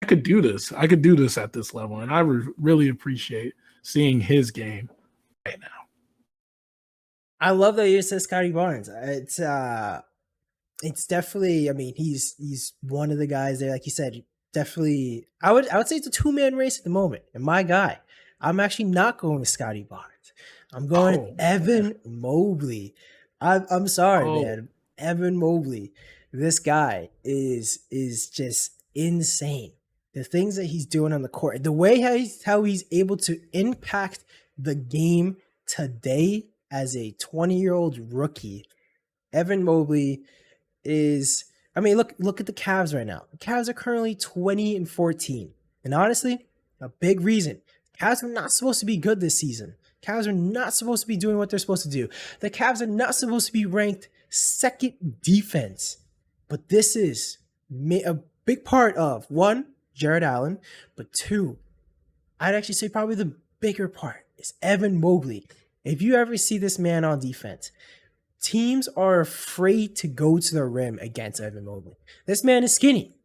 I could do this. I could do this at this level, and I really appreciate seeing his game right now. I love that you said Scotty Barnes. It's definitely. I mean, he's one of the guys there, like you said. Definitely, I would say it's a 2-man race at the moment. And my guy, I'm actually not going with Scotty Barnes. I'm going Evan Mobley. I'm sorry, man. Evan Mobley. This guy is just insane. The things that he's doing on the court, the way how he's able to impact the game today as a 20-year-old rookie. Evan Mobley is, I mean, look at the Cavs right now. The Cavs are currently 20-14. And honestly, a big reason. Cavs are not supposed to be good this season. Cavs are not supposed to be doing what they're supposed to do. The Cavs are not supposed to be ranked second defense. But this is a big part of, one, Jared Allen, but two, I'd actually say probably the bigger part is Evan Mobley. If you ever see this man on defense, teams are afraid to go to the rim against Evan Mobley. This man is skinny,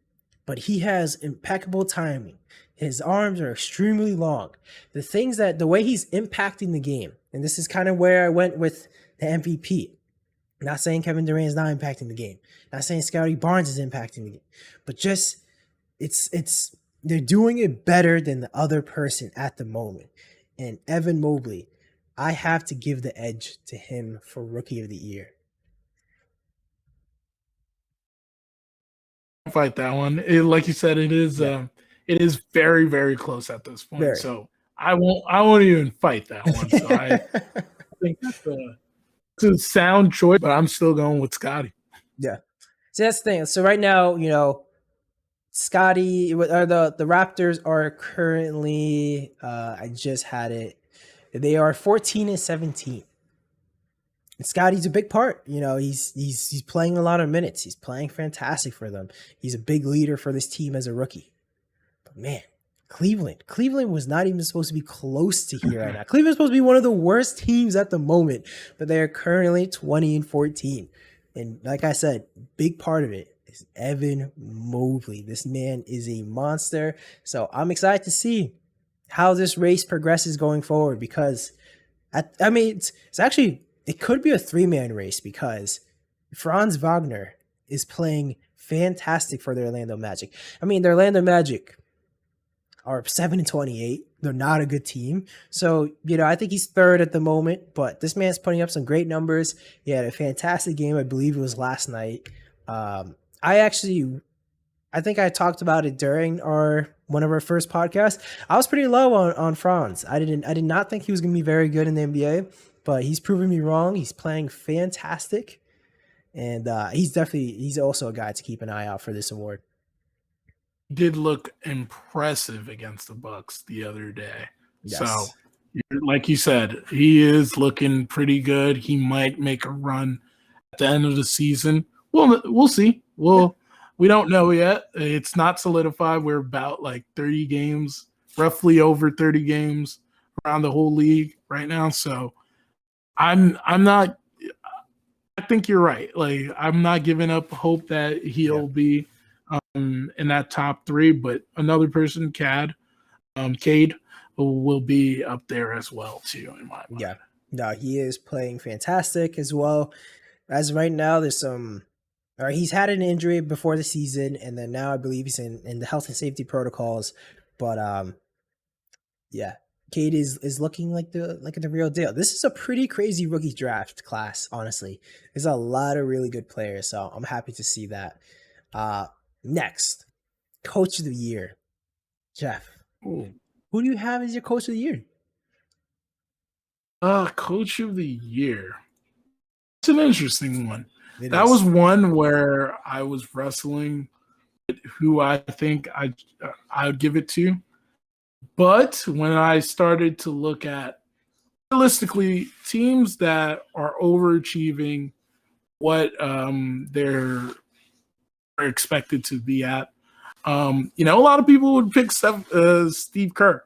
but he has impeccable timing. His arms are extremely long. The way he's impacting the game, and this is kind of where I went with the MVP. Not saying Kevin Durant is not impacting the game. Not saying Scotty Barnes is impacting the game. But just, they're doing it better than the other person at the moment. And Evan Mobley, I have to give the edge to him for Rookie of the Year. Fight that one. Like you said, it is very, very close at this point. Very. So I won't even fight that one. So I think that's a sound choice, but I'm still going with Scotty. Yeah. So that's the thing. So right now, Scotty or the Raptors are currently I just had it. They are 14-17. And Scotty's a big part. He's playing a lot of minutes. He's playing fantastic for them. He's a big leader for this team as a rookie. But man, Cleveland was not even supposed to be close to here right now. Cleveland's supposed to be one of the worst teams at the moment, but they are currently 20-14. And like I said, big part of it is Evan Mobley. This man is a monster. So I'm excited to see how this race progresses going forward, because it's actually, it could be a 3-man race, because Franz Wagner is playing fantastic for the Orlando Magic. The Orlando Magic are 7-28. They're not a good team. So, I think he's third at the moment, but this man's putting up some great numbers. He had a fantastic game. I believe it was last night. I think I talked about it during one of our first podcasts. I was pretty low on Franz. I did not think he was going to be very good in the NBA, but he's proven me wrong. He's playing fantastic, and he's also a guy to keep an eye out for this award. Did look impressive against the Bucks the other day. Yes. So, like you said, he is looking pretty good. He might make a run at the end of the season. We'll see. We don't know yet. It's not solidified. We're about like 30 games, roughly over 30 games around the whole league right now. So I'm not. I think you're right. Like, I'm not giving up hope that he'll be in that top 3, but another person, Cade, will be up there as well too, in my mind. Yeah, no, he is playing fantastic as well. As right now, he's had an injury before the season, and then now I believe he's in the health and safety protocols. But Cade is looking like the real deal. This is a pretty crazy rookie draft class, honestly. There's a lot of really good players, so I'm happy to see that. Next, Coach of the Year. Jeff, who do you have as your Coach of the Year? Coach of the Year. It's an interesting one. That was one where I was wrestling with who I think I would give it to. But when I started to look at realistically teams that are overachieving what they're expected to be at, a lot of people would pick Steve Kerr.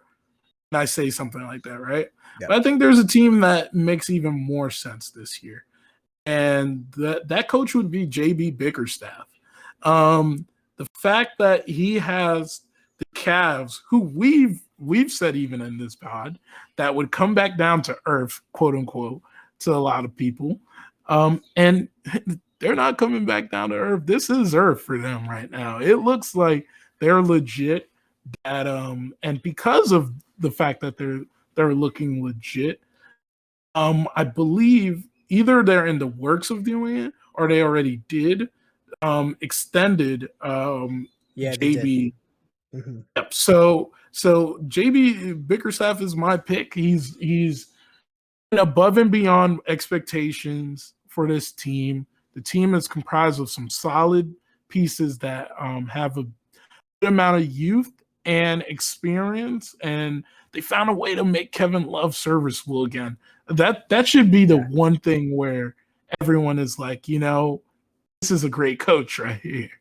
And I say something like that, right? Yep. But I think there's a team that makes even more sense this year. And that coach would be JB Bickerstaff. The fact that he has the Cavs, who we've said even in this pod, that would come back down to earth, quote unquote, to a lot of people. And they're not coming back down to earth. This is earth for them right now. It looks like they're legit. That and because of the fact that they're looking legit, I believe either they're in the works of doing it or they already did extended JB. Mm-hmm. Yep. So JB Bickerstaff is my pick. He's above and beyond expectations for this team. The team is comprised of some solid pieces that have a good amount of youth and experience, and they found a way to make Kevin Love serviceable again. That should be the one thing where everyone is like, this is a great coach right here.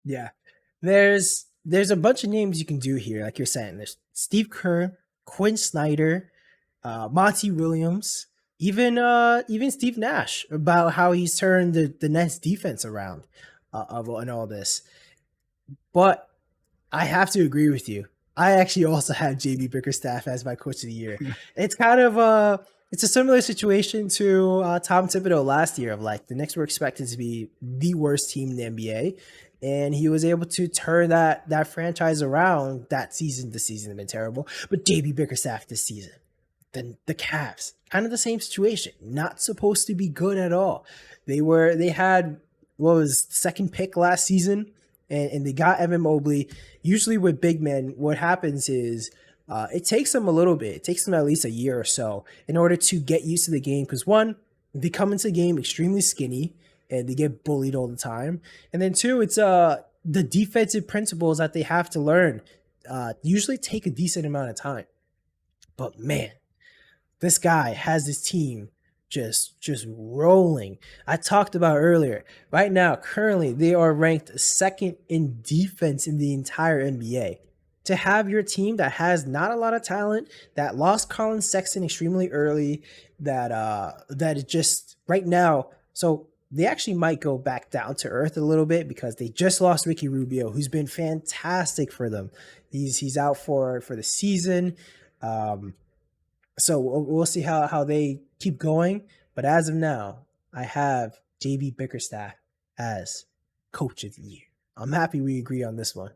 Yeah. There's a bunch of names you can do here, like you're saying. There's Steve Kerr, Quinn Snyder, Monty Williams, even Steve Nash, about how he's turned the Nets defense around and all this. But I have to agree with you. I actually also have JB Bickerstaff as my Coach of the Year. It's kind of it's a similar situation to Tom Thibodeau last year, of like the Knicks were expected to be the worst team in the NBA, and he was able to turn that franchise around that season. The season had been terrible, but JB Bickerstaff this season, then the Cavs, kind of the same situation, not supposed to be good at all. They had what was second pick last season, and they got Evan Mobley. Usually with big men, what happens is it takes them a little bit. It takes them at least a year or so in order to get used to the game. Because one, they come into the game extremely skinny. and they get bullied all the time. And then two, it's the defensive principles that they have to learn usually take a decent amount of time. But man, this guy has his team just rolling. I talked about earlier. Right now, currently, they are ranked second in defense in the entire NBA. To have your team that has not a lot of talent, that lost Colin Sexton extremely early, that is just right now. So they actually might go back down to earth a little bit because they just lost Ricky Rubio, who's been fantastic for them. He's out for the season. So we'll see how they keep going. But as of now, I have JB Bickerstaff as coach of the year. I'm happy we agree on this one.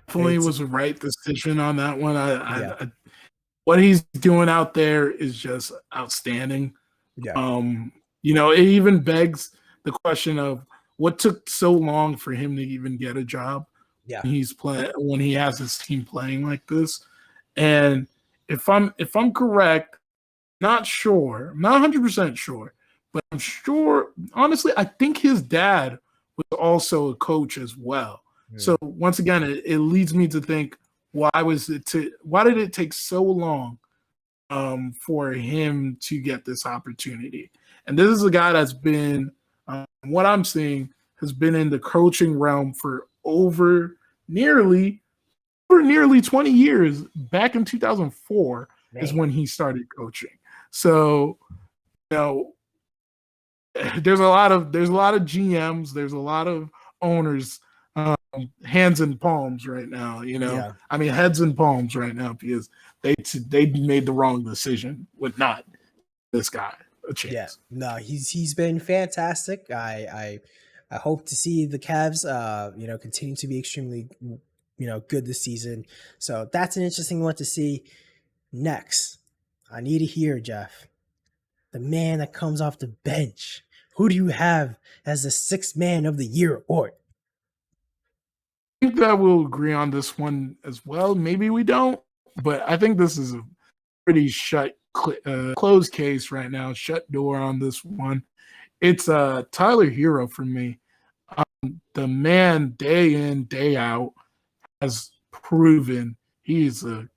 Definitely was the right decision on that one. Yeah. What he's doing out there is just outstanding. Yeah. It even begs the question of what took so long for him to even get a job. Yeah. When he has his team playing like this. And if I'm correct, not sure, I'm not 100% sure, but I'm sure, honestly, I think his dad was also a coach as well. So once again, it leads me to think, why did it take so long for him to get this opportunity? And this is a guy that's been, what I'm seeing, has been in the coaching realm for over nearly 20 years. Back in 2004 is when he started coaching. So, there's a lot of GMs, there's a lot of owners, hands and palms right now. I mean, heads and palms right now because they made the wrong decision with not this guy a chance. Yeah, no, he's been fantastic. I hope to see the Cavs, continue to be extremely, good this season. So that's an interesting one to see. Next, I need to hear, Jeff, the man that comes off the bench. Who do you have as the sixth man of the year award? I think that we'll agree on this one as well. Maybe we don't, but I think this is a pretty closed case right now. Shut door on this one. It's Tyler Hero for me. The man, day in, day out, has proven he's a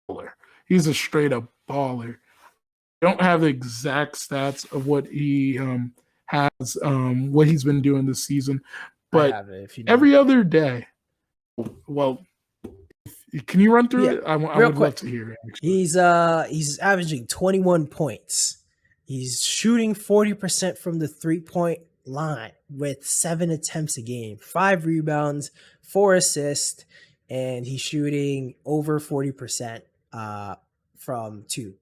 baller. He's a straight up baller. I don't have the exact stats of what he has, what he's been doing this season, but every other day. Well, can you run through it? I would love to hear it. Actually. He's averaging 21 points. He's shooting 40% from the 3-point line with 7 attempts a game, 5 rebounds, 4 assists, and he's shooting over 40% from 2.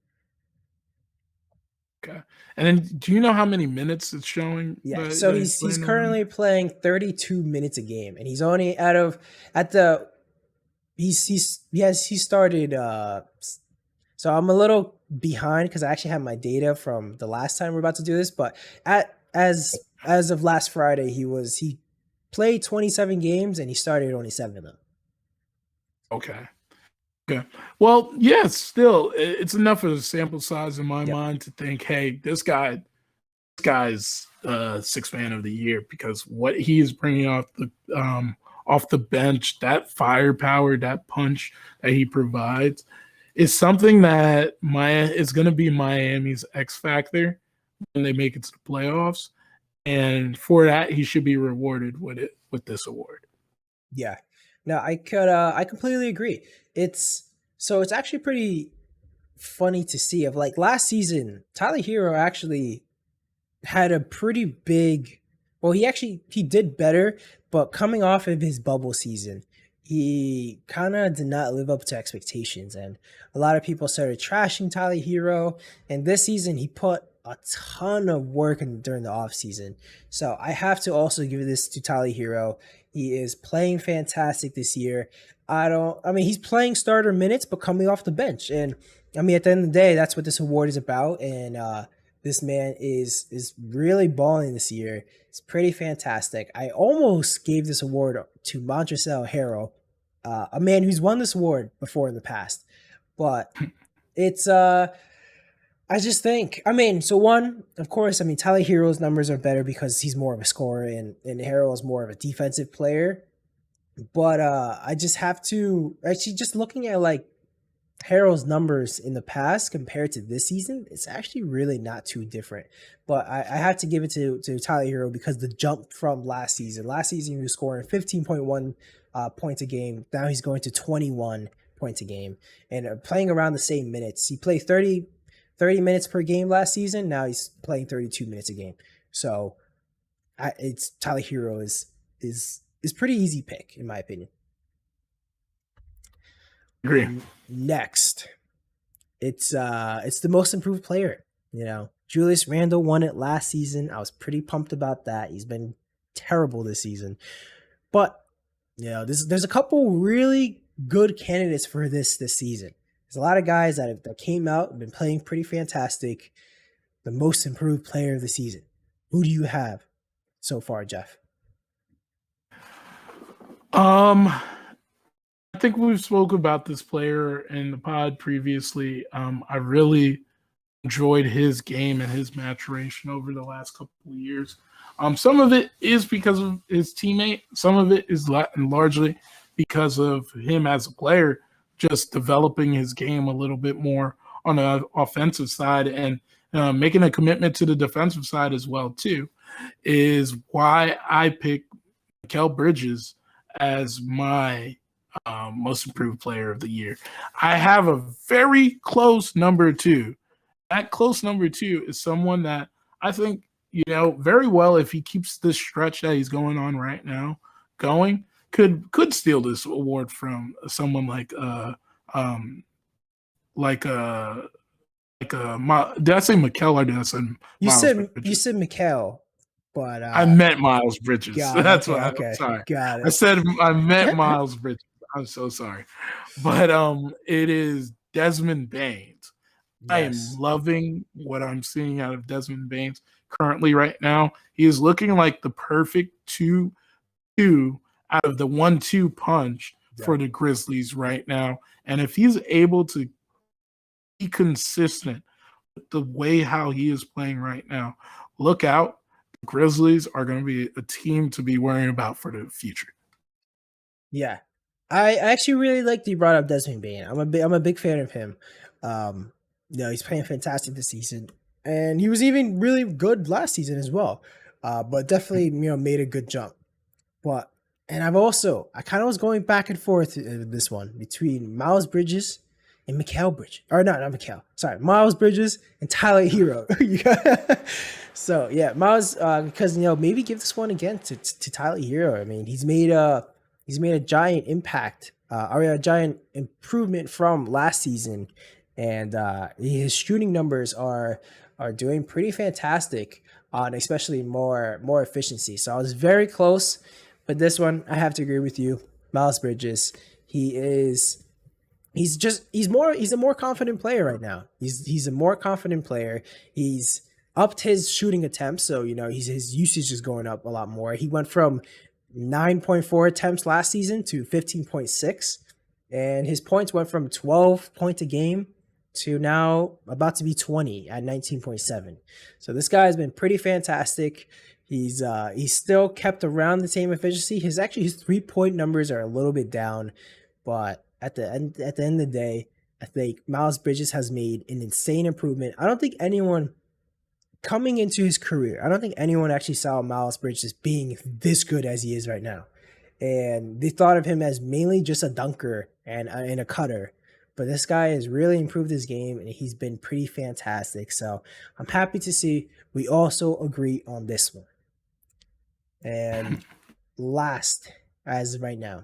Okay. And then do you know how many minutes it's showing? Yeah. So he's currently playing 32 minutes a game, and he's only he started so I'm a little behind because I actually have my data from the last time we're about to do this, but as of last Friday, he played 27 games and he started only 7 of them. Okay. Well, yeah, still, it's enough of a sample size in my mind to think, hey, this guy's sixth man of the year, because what he is bringing off the bench, that firepower, that punch that he provides, is something that is going to be Miami's X factor when they make it to the playoffs, and for that he should be rewarded with this award. Yeah, no, I completely agree. It's actually pretty funny to see. Of like last season, Tyler Hero actually had a pretty big. Well, he did better, but coming off of his bubble season, he kind of did not live up to expectations, and a lot of people started trashing Tyler Hero. And this season, he put a ton of work during the offseason. So I have to also give this to Tyler Hero. He is playing fantastic this year. He's playing starter minutes, but coming off the bench. And I mean, at the end of the day, that's what this award is about. And this man is really balling this year. It's pretty fantastic. I almost gave this award to Montrezl Harrell, a man who's won this award before in the past. But it's I just think, I mean, so one, of course, I mean, Tyler Hero's numbers are better because he's more of a scorer and Hero is more of a defensive player. But I just have to actually just looking at like Harrell's numbers in the past compared to this season, it's actually really not too different. But I have to give it to Tyler Hero because the jump from last season. Last season he was scoring 15.1 points a game. Now he's going to 21 points a game and playing around the same minutes. He played 30 minutes per game last season. Now he's playing 32 minutes a game. So it's Tyler Hero is pretty easy pick in my opinion. Agree. Next, it's the most improved player. You know, Julius Randle won it last season. I was pretty pumped about that. He's been terrible this season, but you know, there's a couple really good candidates for this season. There's a lot of guys that came out and been playing pretty fantastic. The most improved player of the season. Who do you have so far, Jeff? I think we've spoken about this player in the pod previously. I really enjoyed his game and his maturation over the last couple of years. Some of it is because of his teammate. Some of it is largely because of him as a player, just developing his game a little bit more on the offensive side and making a commitment to the defensive side as well too. Is why I picked Mikal Bridges as my most improved player of the year. I have a very close number two. That close number two is someone that I think, you know, very well, if he keeps this stretch that he's going on right now going, could steal this award from someone like like did I say Mikal or did I say Miles Bridges? You said Mikal, but I meant Miles Bridges. That's okay, why okay, I'm sorry. got I it. said I meant Miles Bridges. I'm so sorry. But it is Desmond Baines. I am Yes. loving what I'm seeing out of Desmond Baines currently right now. He is looking like the perfect 2-2 out of the 1-2 punch Yeah. for the Grizzlies right now. And if he's able to be consistent with the way how he is playing right now, look out. The Grizzlies are going to be a team to be worrying about for the future. Yeah. I actually really like that you brought up Desmond Bain. I'm a big fan of him. Um, you know, he's playing fantastic this season. And he was even really good last season as well. But definitely, you know, made a good jump. But and I kind of was going back and forth in this one between Miles Bridges and Mikal Bridges. Or not Mikal. Sorry, Miles Bridges and Tyler Hero. So yeah, Miles, because you know, maybe give this one again to Tyler Hero. I mean, he's made a giant impact, or a giant improvement from last season, and his shooting numbers are doing pretty fantastic on especially more efficiency. So I was very close, but this one I have to agree with you, Miles Bridges. He is he's a more confident player right now. He's a more confident player. He's upped his shooting attempts, so you know his usage is going up a lot more. He went from 9.4 attempts last season to 15.6, and his points went from 12 points a game to now about to be 20 at 19.7. So this guy has been pretty fantastic. He's still kept around the same efficiency. His 3-point numbers are a little bit down, but at the end of the day, I think Miles Bridges has made an insane improvement. I don't think anyone coming into his career, I don't think anyone actually saw Miles Bridges being this good as he is right now. And they thought of him as mainly just a dunker and a cutter. But this guy has really improved his game and he's been pretty fantastic. So I'm happy to see we also agree on this one. And last, as of right now,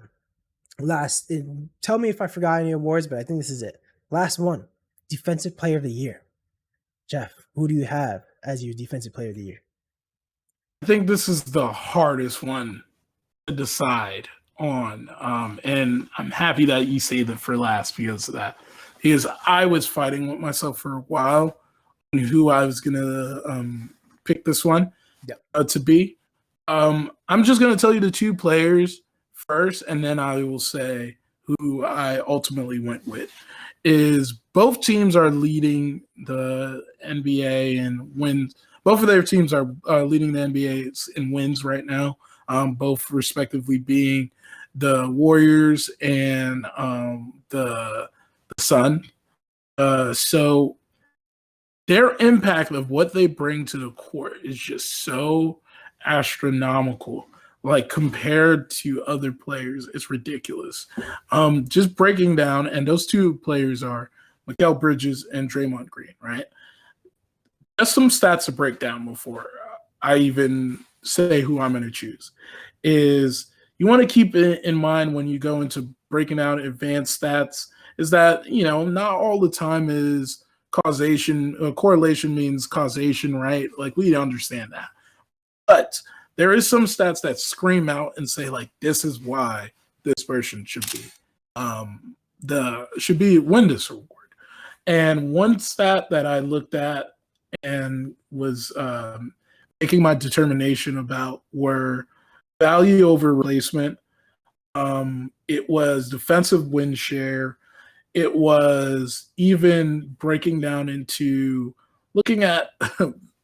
tell me if I forgot any awards, but I think this is it. Last one, Defensive Player of the Year. Jeff, who do you have as your Defensive Player of the Year? I think this is the hardest one to decide on. And I'm happy that you say that for last because of that. Because I was fighting with myself for a while on who I was going to pick this one to be. I'm just going to tell you the two players first, and then I will say who I ultimately went with. is both teams are leading the NBA in wins. Both of their teams are leading the NBA in wins right now, both respectively being the Warriors and the Sun. So their impact of what they bring to the court is just so astronomical. Like compared to other players, it's ridiculous. Just breaking down, and those two players are Mikal Bridges and Draymond Green, right? Just some stats to break down before I even say who I'm going to choose. Is you want to keep it in mind when you go into breaking out advanced stats is that not all the time is causation. Correlation means causation, right? Like we understand that, but there is some stats that scream out and say like this is why this person should be win this award. And one stat that I looked at and was making my determination about were value over replacement. It was defensive win share. It was even breaking down into looking at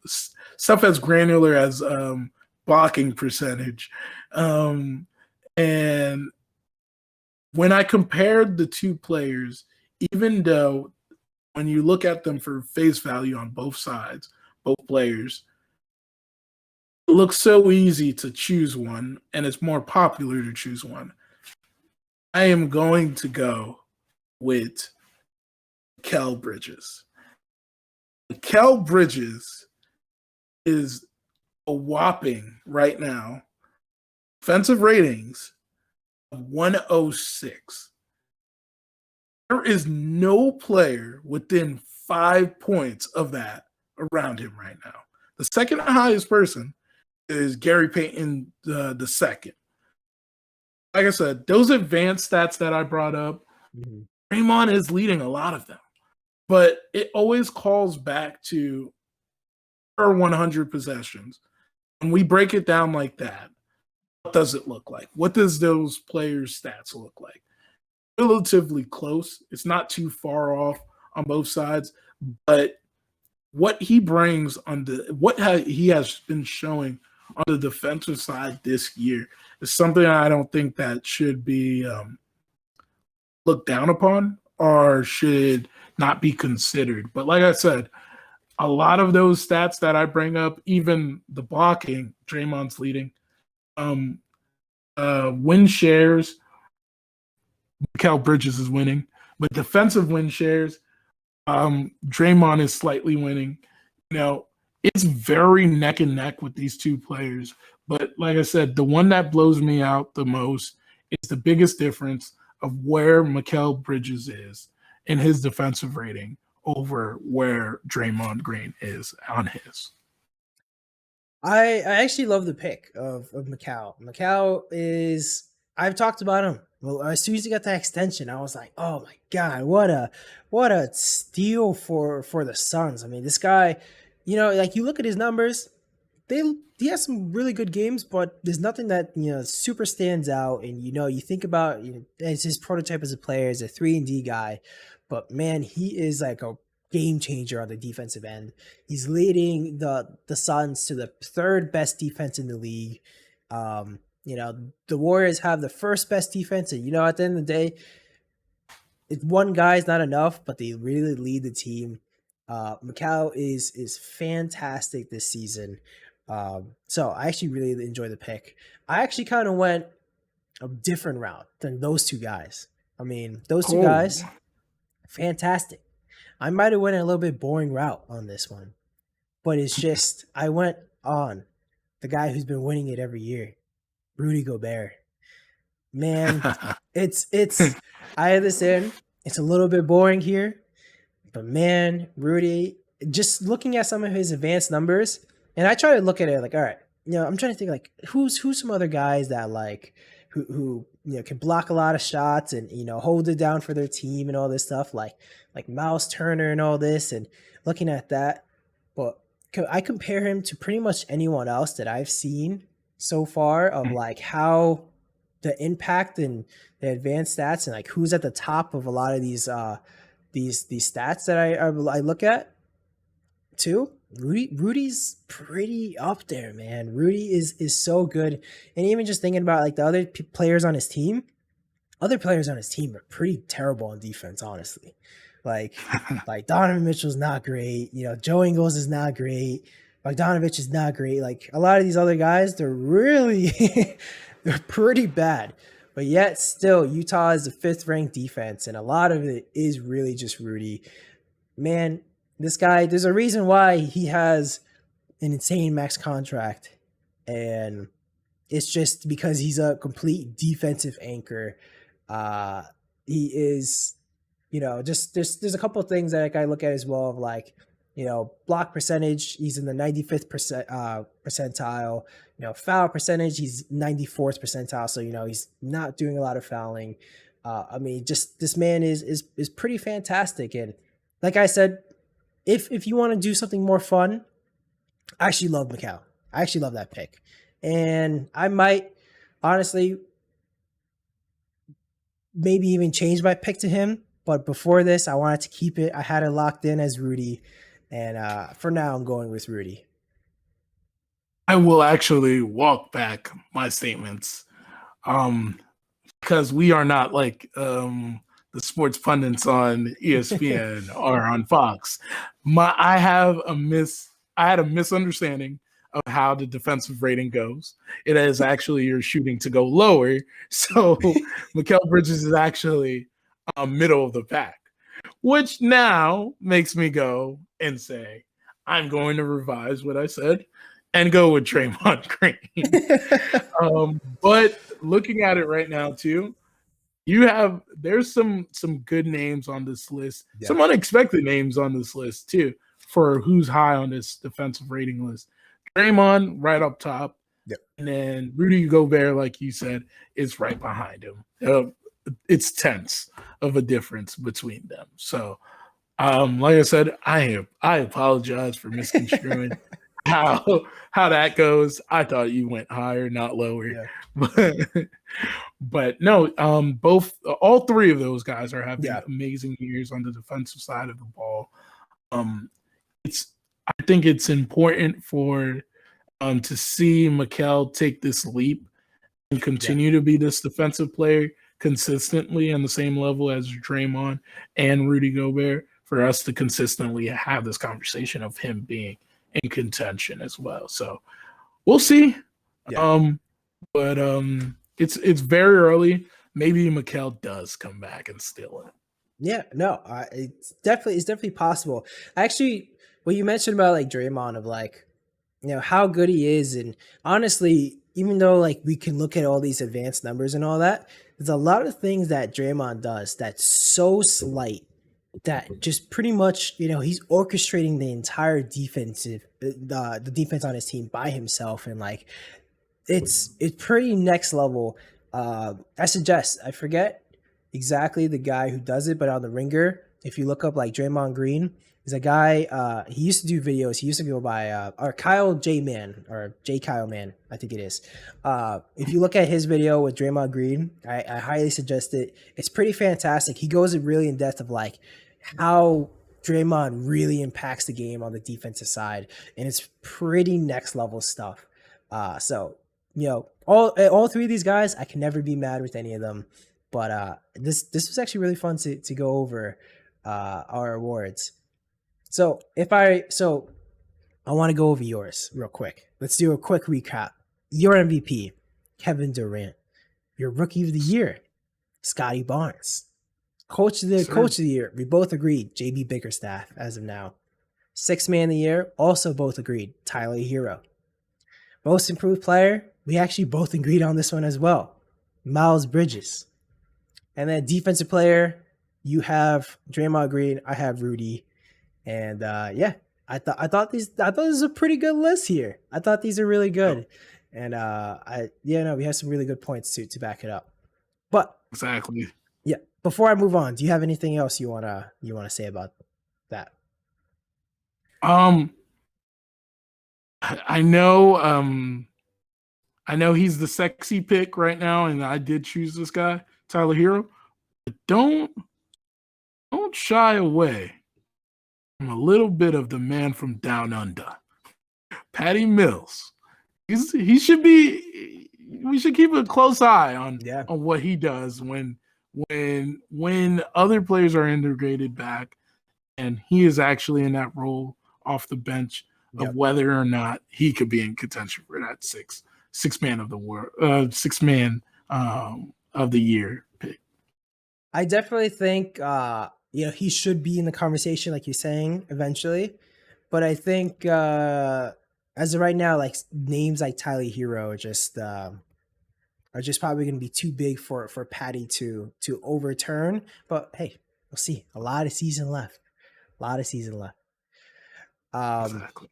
stuff as granular as blocking percentage. And when I compared the two players, even though when you look at them for face value on both sides, both players, it looks so easy to choose one, and it's more popular to choose one. I am going to go with Mikal Bridges. Mikal Bridges is a whopping right now defensive ratings of 106. There is no player within 5 points of that around him right now. The second highest person is Gary Payton the second. Like I said, those advanced stats that I brought up, Draymond is leading a lot of them. But it always calls back to our 100 possessions. When we break it down like that, what does it look like? What does those players' stats look like? Relatively close. It's not too far off on both sides, but what he brings on he has been showing on the defensive side this year is something I don't think that should be looked down upon or should not be considered. But like I said, a lot of those stats that I bring up, even the blocking, Draymond's leading. Win shares, Mikal Bridges is winning, but defensive win shares, Draymond is slightly winning. It's very neck and neck with these two players. But like I said, the one that blows me out the most is the biggest difference of where Mikal Bridges is in his defensive rating over where Draymond Green is on his. I actually love the pick of Mikal. Mikal is, I've talked about him. Well, as soon as he got that extension, I was like, oh my God, what a steal for the Suns. I mean, this guy, like you look at his numbers, he has some really good games, but there's nothing that super stands out. And you think about as his prototype as a player, as a 3-and-D guy, but man, he is like a game changer on the defensive end. He's leading the Suns to the third best defense in the league. The Warriors have the first best defense, and at the end of the day, one guy is not enough, but they really lead the team. Mikal is fantastic this season. So I actually really enjoy the pick. I actually kind of went a different route than those two guys. I mean, those two guys, fantastic. I might have went a little bit boring route on this one, but it's just I went on the guy who's been winning it every year, Rudy Gobert. Man, it's I understand it's a little bit boring here, but man, Rudy, just looking at some of his advanced numbers, and I try to look at it like, all right, I'm trying to think like who's some other guys that like who can block a lot of shots and hold it down for their team and all this stuff like Miles Turner and all this, and looking at that, but I compare him to pretty much anyone else that I've seen so far of like how the impact and the advanced stats and like who's at the top of a lot of these these stats that I look at too, Rudy's pretty up there, man. Rudy is so good, and even just thinking about like the other players on his team, other players on his team are pretty terrible on defense, honestly. Like Donovan Mitchell's not great. You know, Joe Ingles is not great. Bogdanovich is not great. Like a lot of these other guys, they're really they're pretty bad. But yet still, Utah is the 5th ranked defense, and a lot of it is really just Rudy. Man, this guy, there's a reason why he has an insane max contract. And it's just because he's a complete defensive anchor. He is, you know, just there's a couple of things that I look at as well of like, you know, block percentage, he's in the 95th percentile. You know, foul percentage, he's 94th percentile. So, you know, he's not doing a lot of fouling. I mean, just this man is pretty fantastic. And like I said, if you want to do something more fun, I actually love Mikal. I actually love that pick. And I might honestly maybe even change my pick to him. But before this, I wanted to keep it. I had it locked in as Rudy. And for now, I'm going with Rudy. I will actually walk back my statements because we are not like the sports pundits on ESPN or on Fox. I had a misunderstanding of how the defensive rating goes. It is actually you're shooting to go lower. So Mikal Bridges is actually middle of the pack, which now makes me go and say, I'm going to revise what I said and go with Draymond Green. But looking at it right now too, there's some good names on this list, some unexpected names on this list too, for who's high on this defensive rating list. Draymond right up top, and then Rudy Gobert, like you said, is right behind him. It's tenths of a difference between them. So, like I said, I apologize for misconstruing how that goes. I thought you went higher, not lower. But no, all three of those guys are having amazing years on the defensive side of the ball. I think it's important for to see Mikal take this leap and continue to be this defensive player consistently on the same level as Draymond and Rudy Gobert, for us to consistently have this conversation of him being in contention as well. So we'll see. But it's very early. Maybe Mikal does come back and steal it. Yeah, no, it's definitely possible. Actually, what you mentioned about like Draymond, of like, you know, how good he is, and honestly, even though like we can look at all these advanced numbers and all that, there's a lot of things that Draymond does that's so slight that just pretty much, you know, he's orchestrating the entire the defense on his team by himself, and like it's pretty next level. I forget exactly the guy who does it, but on the Ringer, if you look up like Draymond Green, he's a guy, he used to do videos. He used to go by or Kyle J Man, or J Kyle Man, I think it is. If you look at his video with Draymond Green, I highly suggest it. It's pretty fantastic. He goes really in depth of like how Draymond really impacts the game on the defensive side, and it's pretty next level stuff. So, you know, all three of these guys, I can never be mad with any of them. But this was actually really fun to go over our awards. So I want to go over yours real quick. Let's do a quick recap. Your MVP, Kevin Durant. Your Rookie of the Year, Scotty Barnes. Coach of the Year, we both agreed, JB Bickerstaff as of now. Sixth Man of the Year, also both agreed, Tyler Hero. Most Improved Player, we actually both agreed on this one as well, Miles Bridges. And then Defensive Player, you have Draymond Green, I have Rudy. And I thought this was a pretty good list here. I thought these are really good. And we have some really good points to back it up. But exactly. Yeah. Before I move on, do you have anything else you wanna say about that? I know he's the sexy pick right now, and I did choose this guy, Tyler Hero. But don't don't shy away from a little bit of the man from down under, Patty Mills. He should be. We should keep a close eye Yeah. on what he does when other players are integrated back, and he is actually in that role off the bench of Yep. whether or not he could be in contention for that six man of the world, 6 man of the year pick. I definitely think he should be in the conversation, like you're saying, eventually. But I think as of right now, like names like Tyler Hero are just probably going to be too big for Patty to overturn. But hey, we'll see. A lot of season left. A lot of season left. Exactly.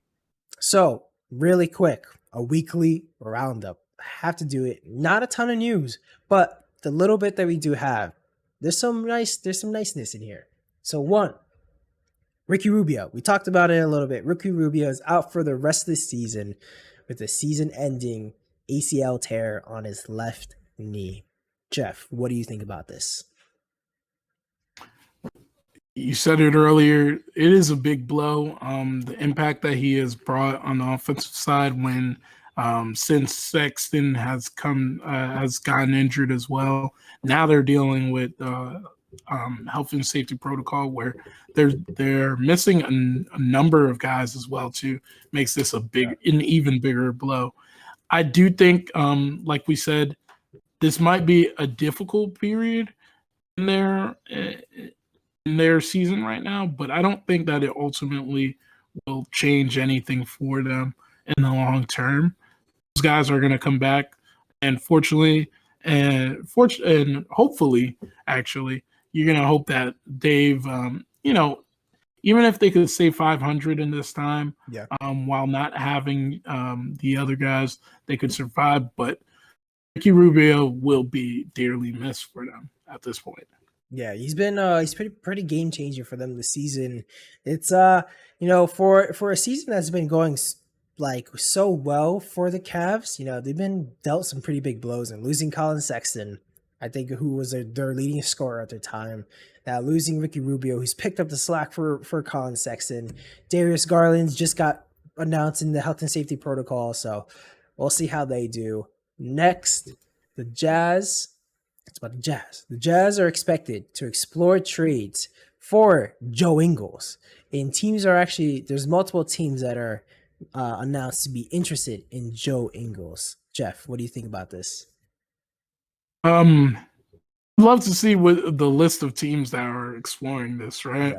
So really quick, a weekly roundup. I have to do it. Not a ton of news, but the little bit that we do have, there's some niceness in here. So one, Ricky Rubio. We talked about it a little bit. Ricky Rubio is out for the rest of the season with a season-ending ACL tear on his left knee. Jeff, what do you think about this? You said it earlier. It is a big blow. The impact that he has brought on the offensive side when since Sexton has gotten injured as well. Now they're dealing with health and safety protocol where they're missing a number of guys as well too. Makes this an even bigger blow. I do think, like we said, this might be a difficult period in their season right now, but I don't think that it ultimately will change anything for them in the long term. Those guys are going to come back, and fortunately, and hopefully, actually, you're going to hope that they've, even if they could save 500 in this time, while not having the other guys, they could survive. But Ricky Rubio will be dearly missed for them at this point. Yeah, he's pretty game changing for them this season. It's for a season that's been going like so well for the Cavs, they've been dealt some pretty big blows, and losing Colin Sexton, I think, who was their leading scorer at the time. Now losing Ricky Rubio, who's picked up the slack for Colin Sexton. Darius Garland's just got announced in the health and safety protocol, so we'll see how they do. Next, the Jazz. It's about the Jazz. The Jazz are expected to explore trades for Joe Ingles. And there's multiple teams that are announced to be interested in Joe Ingles. Jeff, what do you think about this? I'd love to see what the list of teams that are exploring this, right?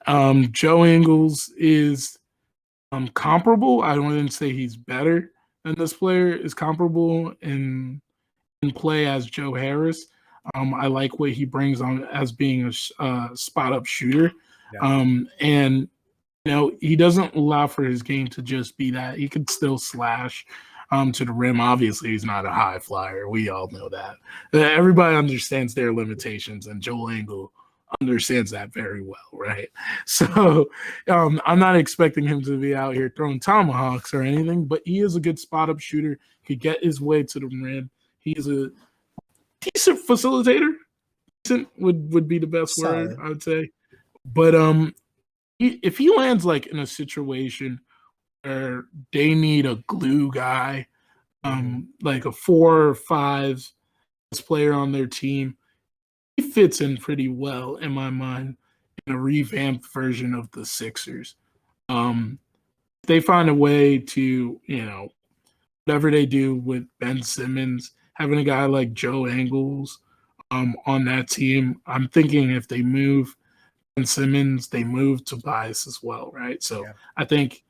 Yeah. Joe Ingles is comparable. I wouldn't say he's better than this player. Is comparable in play as Joe Harris. I like what he brings on as being a spot up shooter. Yeah. And he doesn't allow for his game to just be that. He could still slash to the rim. Obviously, he's not a high flyer. We all know that. Everybody understands their limitations, and Joel Engel understands that very well, right? So I'm not expecting him to be out here throwing tomahawks or anything, but he is a good spot up shooter. Could get his way to the rim. He's a decent facilitator. Decent would be the best word, I would say. But if he lands like in a situation where they need a glue guy, like a 4 or 5 player on their team, he fits in pretty well in my mind in a revamped version of the Sixers. They find a way to, whatever they do with Ben Simmons, having a guy like Joe Ingles on that team, I'm thinking if they move Ben Simmons, they move Tobias as well, right? So yeah. I think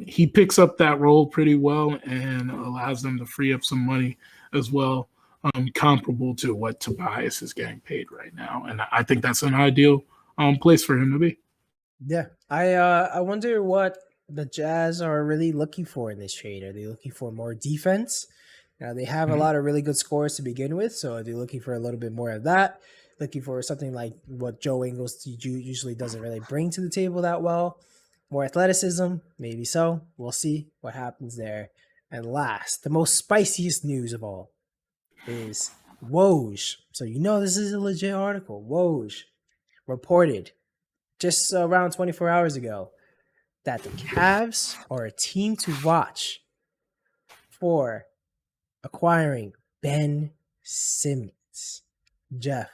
he picks up that role pretty well and allows them to free up some money as well, comparable to what Tobias is getting paid right now. And I think that's an ideal place for him to be. Yeah. I wonder what the Jazz are really looking for in this trade. Are they looking for more defense? Now, they have a lot of really good scores to begin with, so are they looking for a little bit more of that? Looking for something like what Joe Ingles usually doesn't really bring to the table that well. More athleticism, maybe so. We'll see what happens there. And last, the most spiciest news of all is Woj. So this is a legit article. Woj reported just around 24 hours ago that the Cavs are a team to watch for acquiring Ben Simmons. Jeff,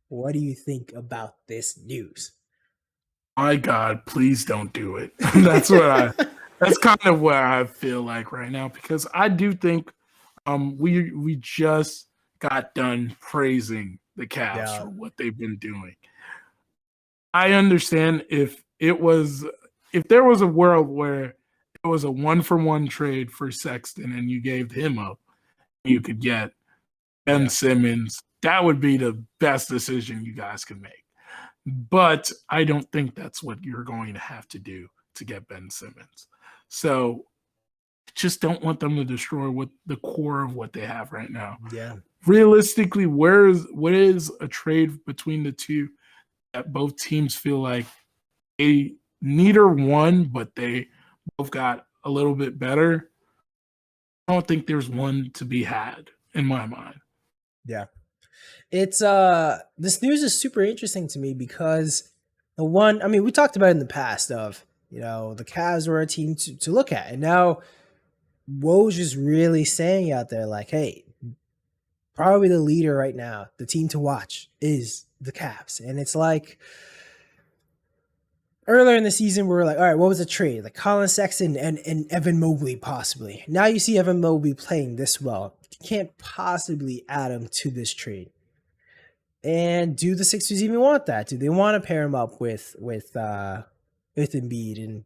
what do you think about this news? My God, please don't do it. That's kind of where I feel like right now, because I do think we just got done praising the Cavs Yeah, for what they've been doing. I understand if there was a world where it was a 1-for-1 trade for Sexton and you gave him up, you could get Ben yeah, Simmons. That would be the best decision you guys could make. But I don't think that's what you're going to have to do to get Ben Simmons. So just don't want them to destroy what the core of what they have right now. yeah. Realistically, what is a trade between the two that both teams feel like they neither won, but they both got a little bit better? I don't think there's one to be had in my mind. Yeah. It's this news is super interesting to me because we talked about it in the past of, the Cavs were a team to look at. And now Woj is really saying out there like, hey, probably the leader right now, the team to watch is the Cavs. And it's like earlier in the season, we were like, all right, what was the trade? Like Colin Sexton and Evan Mobley, possibly. Now you see Evan Mobley playing this well. You can't possibly add him to this trade. And do the Sixers even want that? Do they want to pair him up with Embiid and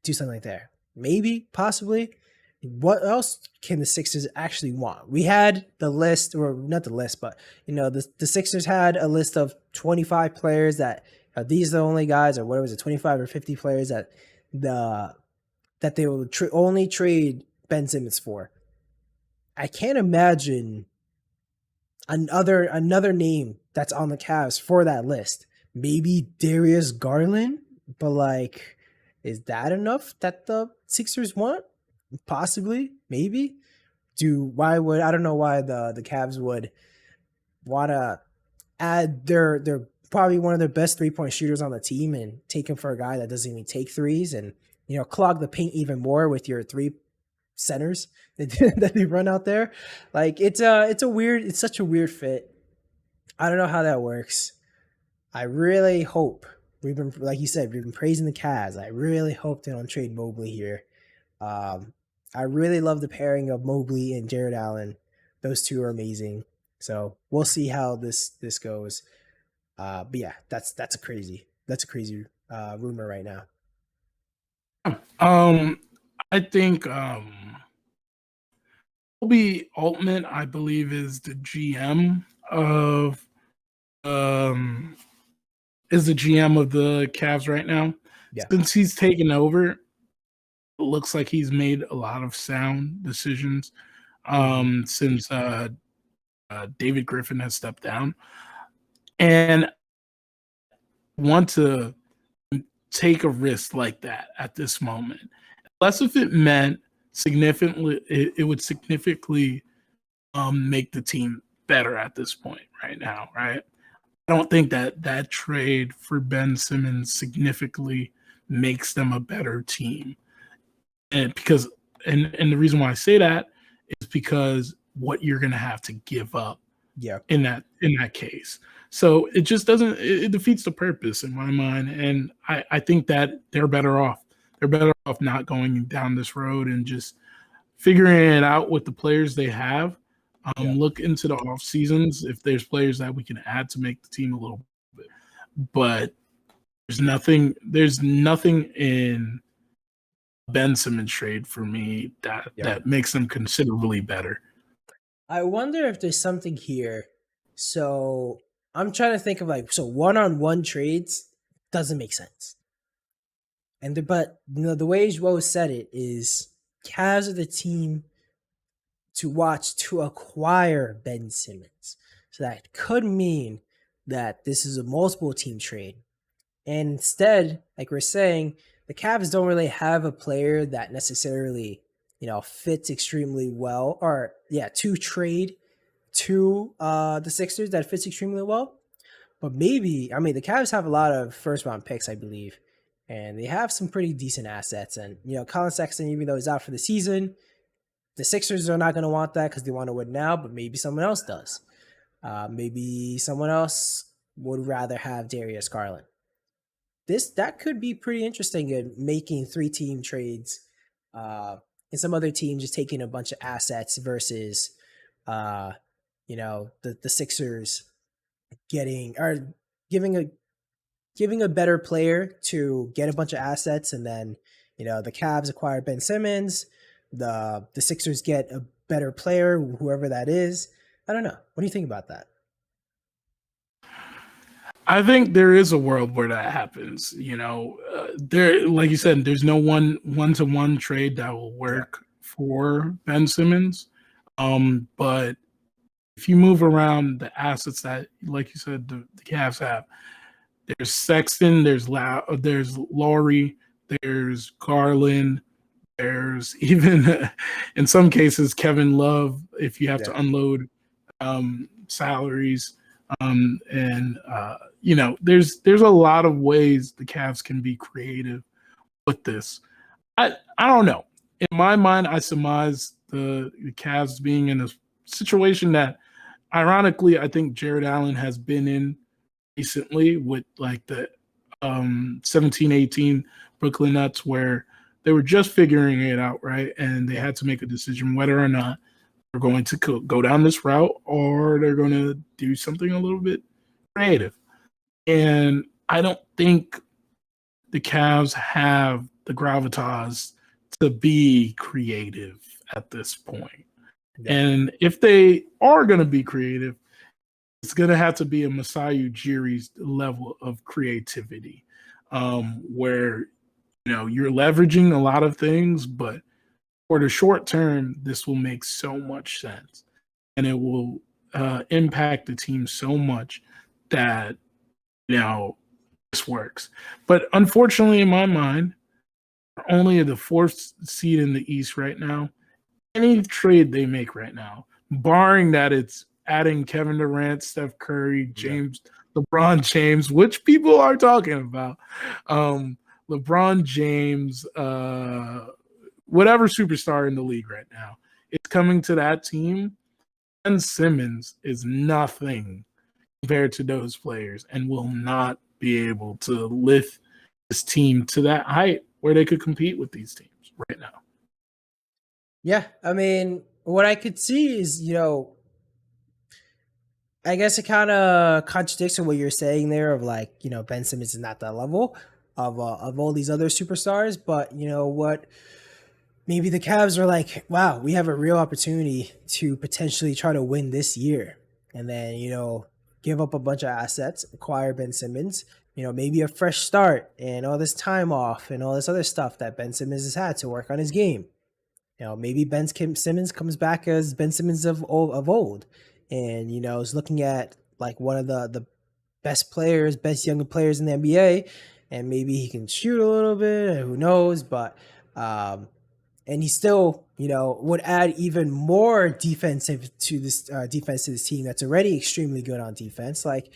do something like that? Maybe, possibly. What else can the Sixers actually want? We had the list, or not the list, but the Sixers had a list of 25 players that these are the only guys, or what was it, 25 or 50 players that they will only trade Ben Simmons for. I can't imagine another name that's on the Cavs for that list. Maybe Darius Garland, but like, is that enough that the Sixers want? Possibly, maybe. I don't know why the Cavs would want to add their probably one of their best 3-point shooters on the team and take him for a guy that doesn't even take threes, and clog the paint even more with your three centers that they run out there. Like it's such a weird fit. I don't know how that works. I really hope like you said, we've been praising the Cavs. I really hope they don't trade Mobley here. I really love the pairing of Mobley and Jared Allen. Those two are amazing. So we'll see how this goes. But yeah, that's a crazy rumor right now. I think Kobe Altman, I believe, is the GM of the Cavs right now. Yeah. Since he's taken over, it looks like he's made a lot of sound decisions since David Griffin has stepped down. And want to take a risk like that at this moment. Unless if it meant significantly, it would significantly make the team better at this point right now, right? I don't think that trade for Ben Simmons significantly makes them a better team. And the reason why I say that is because what you're going to have to give up in that case. So it just it defeats the purpose in my mind. And I think that they're better off. They're better off not going down this road and just figuring it out with the players they have. Look into the off seasons if there's players that we can add to make the team a little bit. But there's nothing in Ben Simmons trade for me that makes them considerably better. I wonder if there's something here. So I'm trying to think of one-on-one trades doesn't make sense. But the way Joe said it is Cavs are the team to watch to acquire Ben Simmons. So that could mean that this is a multiple team trade. And instead, like we're saying, the Cavs don't really have a player that necessarily, fits extremely well, or to trade to the Sixers that fits extremely well. But maybe, I mean, the Cavs have a lot of first round picks, I believe, and they have some pretty decent assets. And, Colin Sexton, even though he's out for the season, the Sixers are not going to want that because they want to win now, but maybe someone else does. Maybe someone else would rather have Darius Garland. That could be pretty interesting in making 3-team trades, and some other team just taking a bunch of assets versus, the Sixers getting or giving a better player to get a bunch of assets, and then the Cavs acquire Ben Simmons, the Sixers get a better player, whoever that is. I don't know. What do you think about that? I think there is a world where that happens. There, like you said, there's no one-to-one trade that will work for Ben Simmons. But if you move around the assets that, like you said, the Cavs have, there's Sexton, there's Laurie, there's Garland, there's even in some cases Kevin Love. If you have to unload salaries. There's a lot of ways the Cavs can be creative with this. I don't know. In my mind, I surmise the Cavs being in a situation that, ironically, I think Jared Allen has been in recently with like the 17-18 Brooklyn Nets, where they were just figuring it out, right? And they had to make a decision whether or not they're going to go down this route or they're going to do something a little bit creative. And I don't think the Cavs have the gravitas to be creative at this point. Yeah. And if they are going to be creative, it's going to have to be a Masai Ujiri's level of creativity, where you're leveraging a lot of things, but for the short term, this will make so much sense, and it will impact the team so much that this works. But unfortunately, in my mind, only the 4th seed in the East right now. Any trade they make right now, barring that it's adding Kevin Durant, Steph Curry, LeBron James, which people are talking about, LeBron James, whatever superstar in the league right now, it's coming to that team. Ben Simmons is nothing compared to those players and will not be able to lift this team to that height where they could compete with these teams right now. Yeah, I mean, what I could see is, I guess it kind of contradicts what you're saying there of like, Ben Simmons is not that level of all these other superstars, but you know what? Maybe the Cavs are like, wow, we have a real opportunity to potentially try to win this year, and then give up a bunch of assets, acquire Ben Simmons, maybe a fresh start and all this time off and all this other stuff that Ben Simmons has had to work on his game. Maybe Ben Simmons comes back as Ben Simmons of old, and is looking at like one of the best young players in the NBA, and maybe he can shoot a little bit. Who knows? But and he still would add even more defense to this team that's already extremely good on defense. Like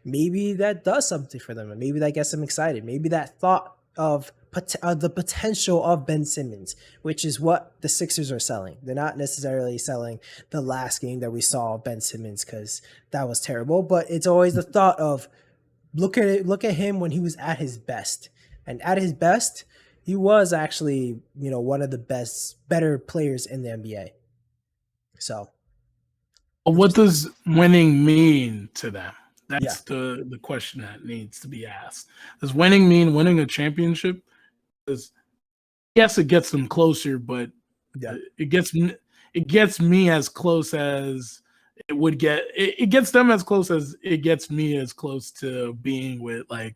maybe that does something for them, and maybe that gets them excited. Maybe that thought of the potential of Ben Simmons, which is what the Sixers are selling. They're not necessarily selling the last game that we saw of Ben Simmons because that was terrible, but it's always the thought of look at him when he was at his best. And at his best, he was actually, one of the better players in the NBA. So what does winning mean to them? That's the question that needs to be asked. Does winning mean winning a championship? Because yes, it gets them closer, but it gets me as close as it would get. It gets them as close as it gets me as close to being with like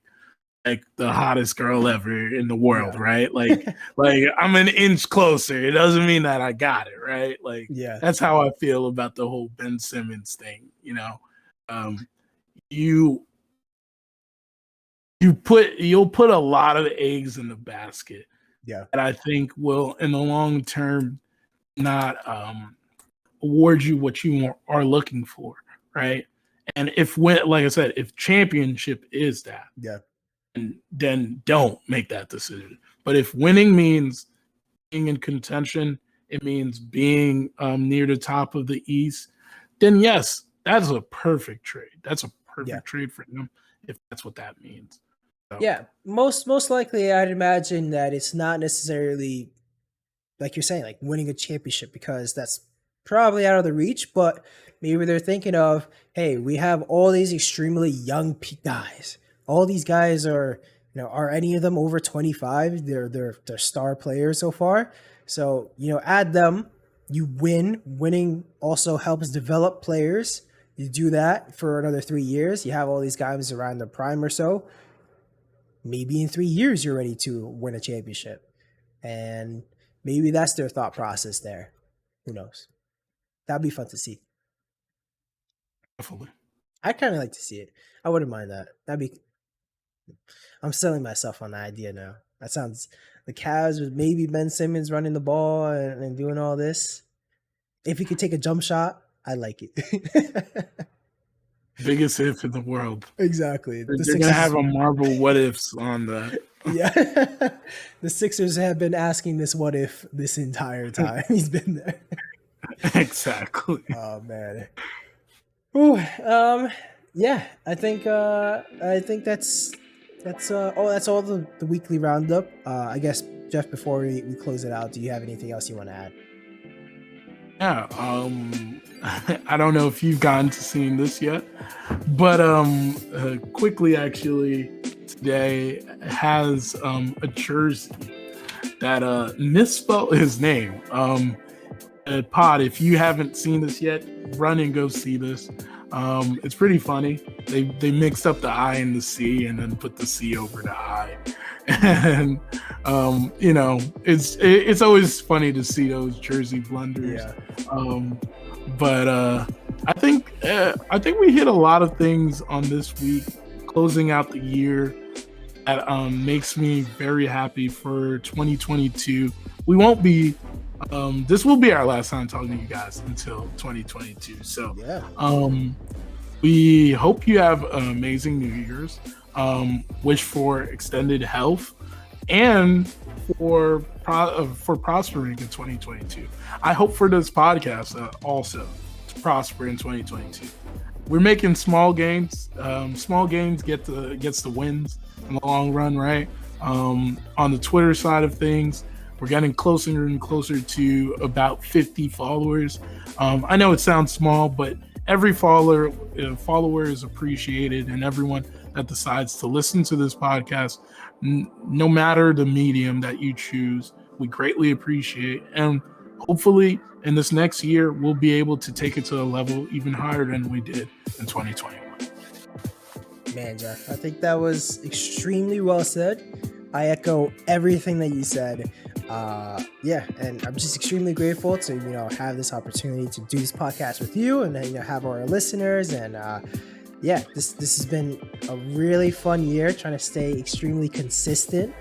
the hottest girl ever in the world, right? Like I'm an inch closer. It doesn't mean that I got it, right? Like that's how I feel about the whole Ben Simmons thing. You'll put a lot of eggs in the basket. Yeah. That I think will, in the long term, not award you what you are looking for, right? And like I said, if championship is that, and then don't make that decision. But if winning means being in contention, it means being near the top of the East, then yes, that's a perfect trade. That's a perfect trade for them if that's what that means. So. Yeah, most likely, I'd imagine that it's not necessarily like you're saying, like winning a championship, because that's probably out of the reach. But maybe they're thinking of, hey, we have all these extremely young guys. All these guys are, are any of them over 25? They're star players so far. So, add them, you win. Winning also helps develop players. You do that for another 3 years. You have all these guys around their prime or so. Maybe in 3 years, you're ready to win a championship. And maybe that's their thought process there. Who knows? That'd be fun to see. Definitely. I'd kind of like to see it. I wouldn't mind that. I'm selling myself on the idea now. That sounds, the Cavs with maybe Ben Simmons running the ball and doing all this. If he could take a jump shot, I like it. Biggest if in the world. Exactly. They're going to have a Marvel what ifs on that. Yeah. The Sixers have been asking this what if this entire time he's been there. Exactly. Oh man. Ooh, yeah, I think that's all the weekly roundup. I guess, Jeff, before we close it out, do you have anything else you want to add? Yeah, I don't know if you've gotten to seeing this yet, but quickly actually today has a jersey that misspelled his name. Pod, if you haven't seen this yet, run and go see this. It's pretty funny. They mixed up the I and the C and then put the C over the I. And it's always funny to see those jersey blunders. Yeah. But I think we hit a lot of things on this week, closing out the year. That makes me very happy for 2022. We won't be. This will be our last time talking to you guys until 2022. So, we hope you have an amazing New Year's. Wish for extended health and for prospering in 2022. I hope for this podcast also to prosper in 2022. We're making small gains. Small gains gets the wins in the long run, right? On the Twitter side of things, we're getting closer and closer to about 50 followers. I know it sounds small, but every follower is appreciated, and everyone that decides to listen to this podcast, no matter the medium that you choose, we greatly appreciate. And hopefully in this next year, we'll be able to take it to a level even higher than we did in 2021. Man, Jeff, I think that was extremely well said. I echo everything that you said. And I'm just extremely grateful to have this opportunity to do this podcast with you and have our listeners. And this has been a really fun year, trying to stay extremely consistent.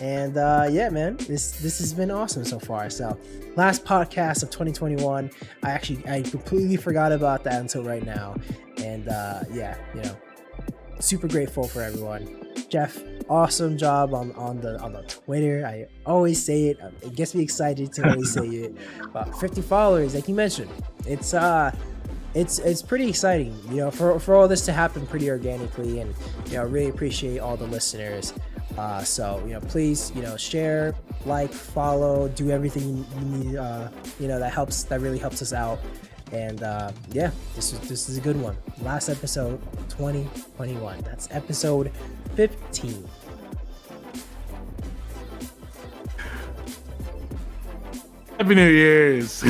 And man, this has been awesome so far. So last podcast of 2021, I completely forgot about that until right now. And super grateful for everyone. Jeff, awesome job on the Twitter. I always say it. It gets me excited to always say it. 50 followers, like you mentioned, it's pretty exciting. For all this to happen pretty organically, and really appreciate all the listeners. So please share, like, follow, do everything you need. That really helps us out. And this is a good one. Last episode, 2021. That's episode 15. Happy New Year's.